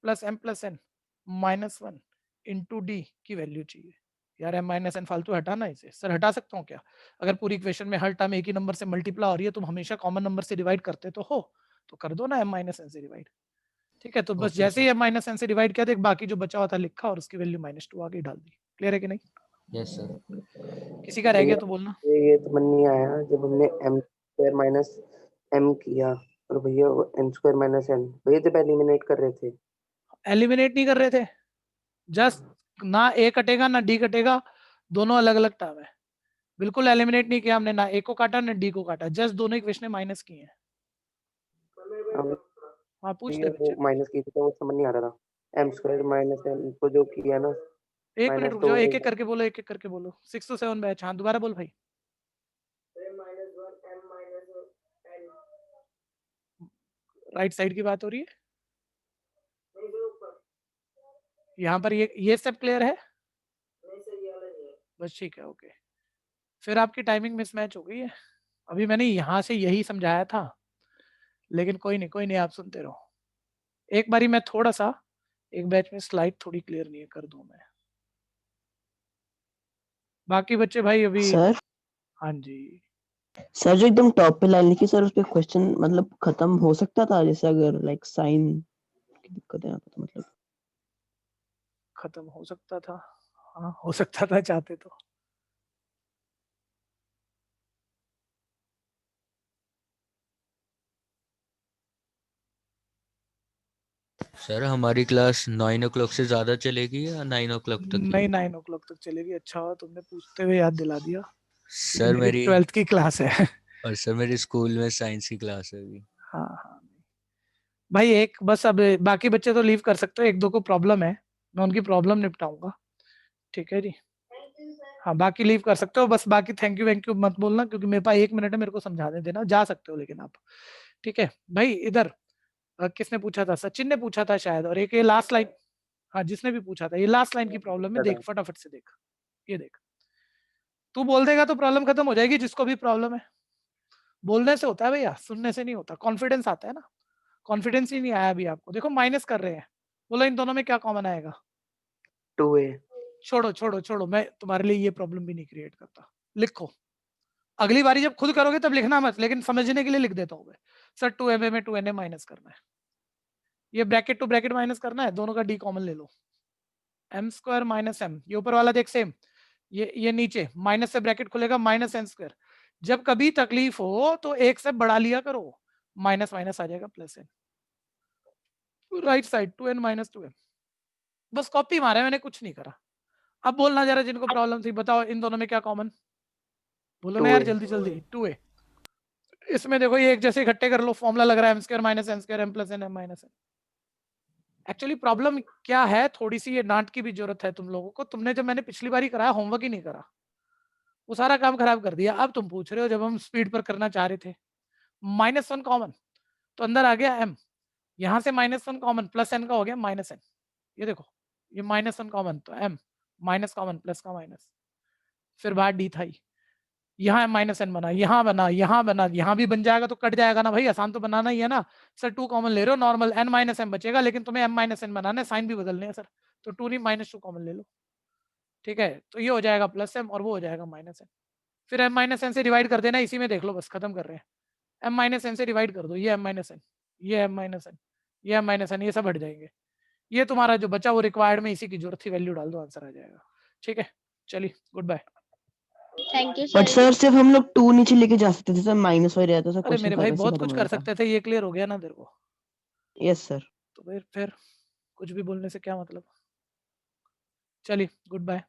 plus m plus n -1 into d की वैल्यू चाहिए। यार m माइनस एन फालतू हटाना, इसे सर हटा सकता हूँ क्या? अगर पूरी इक्वेशन में हर टर्म एक ही नंबर से मल्टीप्लाई हो रही है, तुम हमेशा कॉमन नंबर से डिवाइड करते तो हो, तो कर दो ना m माइनस एन से डिवाइड। ठीक है, तो बस जैसे ही m माइनस एन से डिवाइड किया, देख बाकी जो बचा हुआ था लिखा, और उसकी वैल्यू -2 आगे डाल दी। क्लियर है कि नहीं? Yes sir. किसी का रह गया तो बोलना। ये तो मन नहीं आया जब हमने m स्क्वायर माइनस m किया, और भैया n स्क्वायर माइनस n, भैया जब एलिमिनेट कर रहे थे। एलिमिनेट नहीं कर रहे थे, जस्ट ना a कटेगा ना d कटेगा, दोनों अलग अलग टर्म है, बिल्कुल एलिमिनेट नहीं किया हमने, ना a को काटा ना d को काटा, जस्ट दोनों इक्वेशन माइनस की हैं। हाँ पूछ ले बच्चे। वो माइनस की थी तो वो समझ नहीं आ रहा था, m स्क्वायर माइनस n को जो किया ना। एक मिनट माइनस रुक तो जाओ, एक एक करके बोलो, एक एक करके बोलो। 6 to 7 बैच, हाँ दोबारा बोल भाई। राइट साइड की बात हो रही है यहाँ पर, ये स्टेप क्लियर है? बस ठीक है ओके, फिर आपकी टाइमिंग मिसमैच हो गई है। अभी मैंने यहाँ से यही समझाया था, लेकिन कोई नहीं आप सुनते रहो। एक बारी मैं थोड़ा सा एक बैच में स्लाइड थोड़ी क्लियर नहीं कर दूं मैं। बाकी बच्चे भाई अभी सर हाँ जी सर जो एकदम टॉप पे लाइन लिखी सर उस पे क्वेश्चन मतलब खत्म हो सकता था, जैसे अगर लाइक साइन की दिक्कत है तो मतलब खत्म हो सकता था, हाँ हो सकता था चाहते तो। सर हमारी क्लास 9 o'clock से ज्यादा चलेगी या 9 o'clock तक ही? नहीं 9 o'clock तक चलेगी। अच्छा हुआ तुमने पूछते हुए याद दिला दिया। सर मेरी 12th की क्लास है। और सर मेरी स्कूल में साइंस की क्लास है अभी। हाँ भाई एक बस, अब बाकी बच्चे तो लीव कर सकते हो, एक दो को प्रॉब्लम है, मैं उनकी प्रॉब्लम निपटाऊंगा, ठीक है जी। हाँ बाकी लीव कर सकते हो, बस बाकी थैंक यू मत बोलना, क्योंकि मेरे पास 1 मिनट है, मेरे को समझाने देना, जा सकते हो लेकिन आप, ठीक है भाई। इधर किसने पूछा था? सचिन ने पूछा था शायद, और एक ये लास्ट लाइन, हाँ जिसने भी पूछा था, ये लास्ट लाइन की प्रॉब्लम है, देख फटाफट से देख, ये देख, तू बोल देगा तो प्रॉब्लम खत्म हो जाएगी, जिसको भी प्रॉब्लम है। बोलने से होता है भैया, सुनने से नहीं होता। कॉन्फिडेंस आता है ना, कॉन्फिडेंस ही नहीं आया अभी आपको। देखो माइनस कर रहे हैं, बोलो इन दोनों में क्या कॉमन आएगा? 2a। छोड़ो, मैं तुम्हारे लिए ये प्रॉब्लम भी नहीं क्रिएट करता, लिखो। अगली बारी जब खुद करोगे तब लिखना मत, लेकिन समझने के लिए लिख देता हूँ मैं। सर 2ma में 2na माइनस करना है, ये ब्रैकेट टू ब्रैकेट माइनस करना है, दोनों का डी कॉमन ले लो। m स्क्वायर माइनस m, ये ऊपर वाला देख सेम, ये नीचे माइनस से ब्रैकेट खुलेगा माइनस n स्क्वायर। जब कभी तकलीफ हो तो एक से बढ़ा लिया करो, माइनस माइनस आ जाएगा plus n, right side 2n minus 2m। बस कॉपी मारा है मैंने, कुछ नहीं करा। अब बोलना जरा जिनको प्रॉब्लम थी, बताओ इन दोनों में क्या कॉमन? बोलो ना यार 2a। जल्दी जल्दी। 2a। इसमें देखो ये एक जैसे इकट्ठे कर लो, फॉर्मूला लग रहा है m square minus n square m plus n m minus n। Actually problem क्या है, थोड़ी सी ये डांट की भी जरूरत है तुम लोगों को। तुमने जब मैंने पिछली बार कराया होमवर्क ही नहीं करा, वो सारा काम खराब कर दिया। अब तुम पूछ रहे हो जब हम स्पीड पर करना चाह रहे थे। -1 कॉमन तो अंदर आ गया m, यहाँ से -1 कॉमन प्लस n का हो गया माइनस n। ये देखो ये -1 कॉमन तो m, माइनस कॉमन प्लस का माइनस, फिर बाहर d था, यहाँ -n बना, यहाँ बना, यहाँ बना, यहाँ भी बन जाएगा तो कट जाएगा ना भाई, आसान तो बनाना ही है ना। सर 2 कॉमन ले रहे हो, नॉर्मल n माइनस m बचेगा, लेकिन तुम्हें m माइनस n बनाना है, साइन भी बदलने हैं सर, तो 2 नहीं -2 कॉमन ले लो, ठीक है। तो ये हो जाएगा प्लस m और वो हो जाएगा माइनस n। फिर m माइनस n से डिवाइड कर देना, इसी में देख लो, बस खत्म कर रहे हैं। m माइनस n से डिवाइड कर दो, ये m माइनस n, ये m माइनस n, ये m माइनस n, ये सब हट जाएंगे। ये तुम्हारा जो बचा वो रिक्वायर्ड में इसी की जरूरत थी, वैल्यू डाल दो, आंसर आ जाएगा, ठीक है। चलिए good bye. Thank you but sir. Sir सिर्फ हम लोग 2 नीचे लेके जा सकते थे सर, माइनस वही रहता सर, अरे क्वेश्चन मेरे भाई वैसे ही बहुत खत्म कुछ हो कर जाता। सकते थे, ये क्लियर हो गया ना तेरे को? Yes sir. तो फिर कुछ भी बोलने से क्या मतलब। चलिए गुड बाय।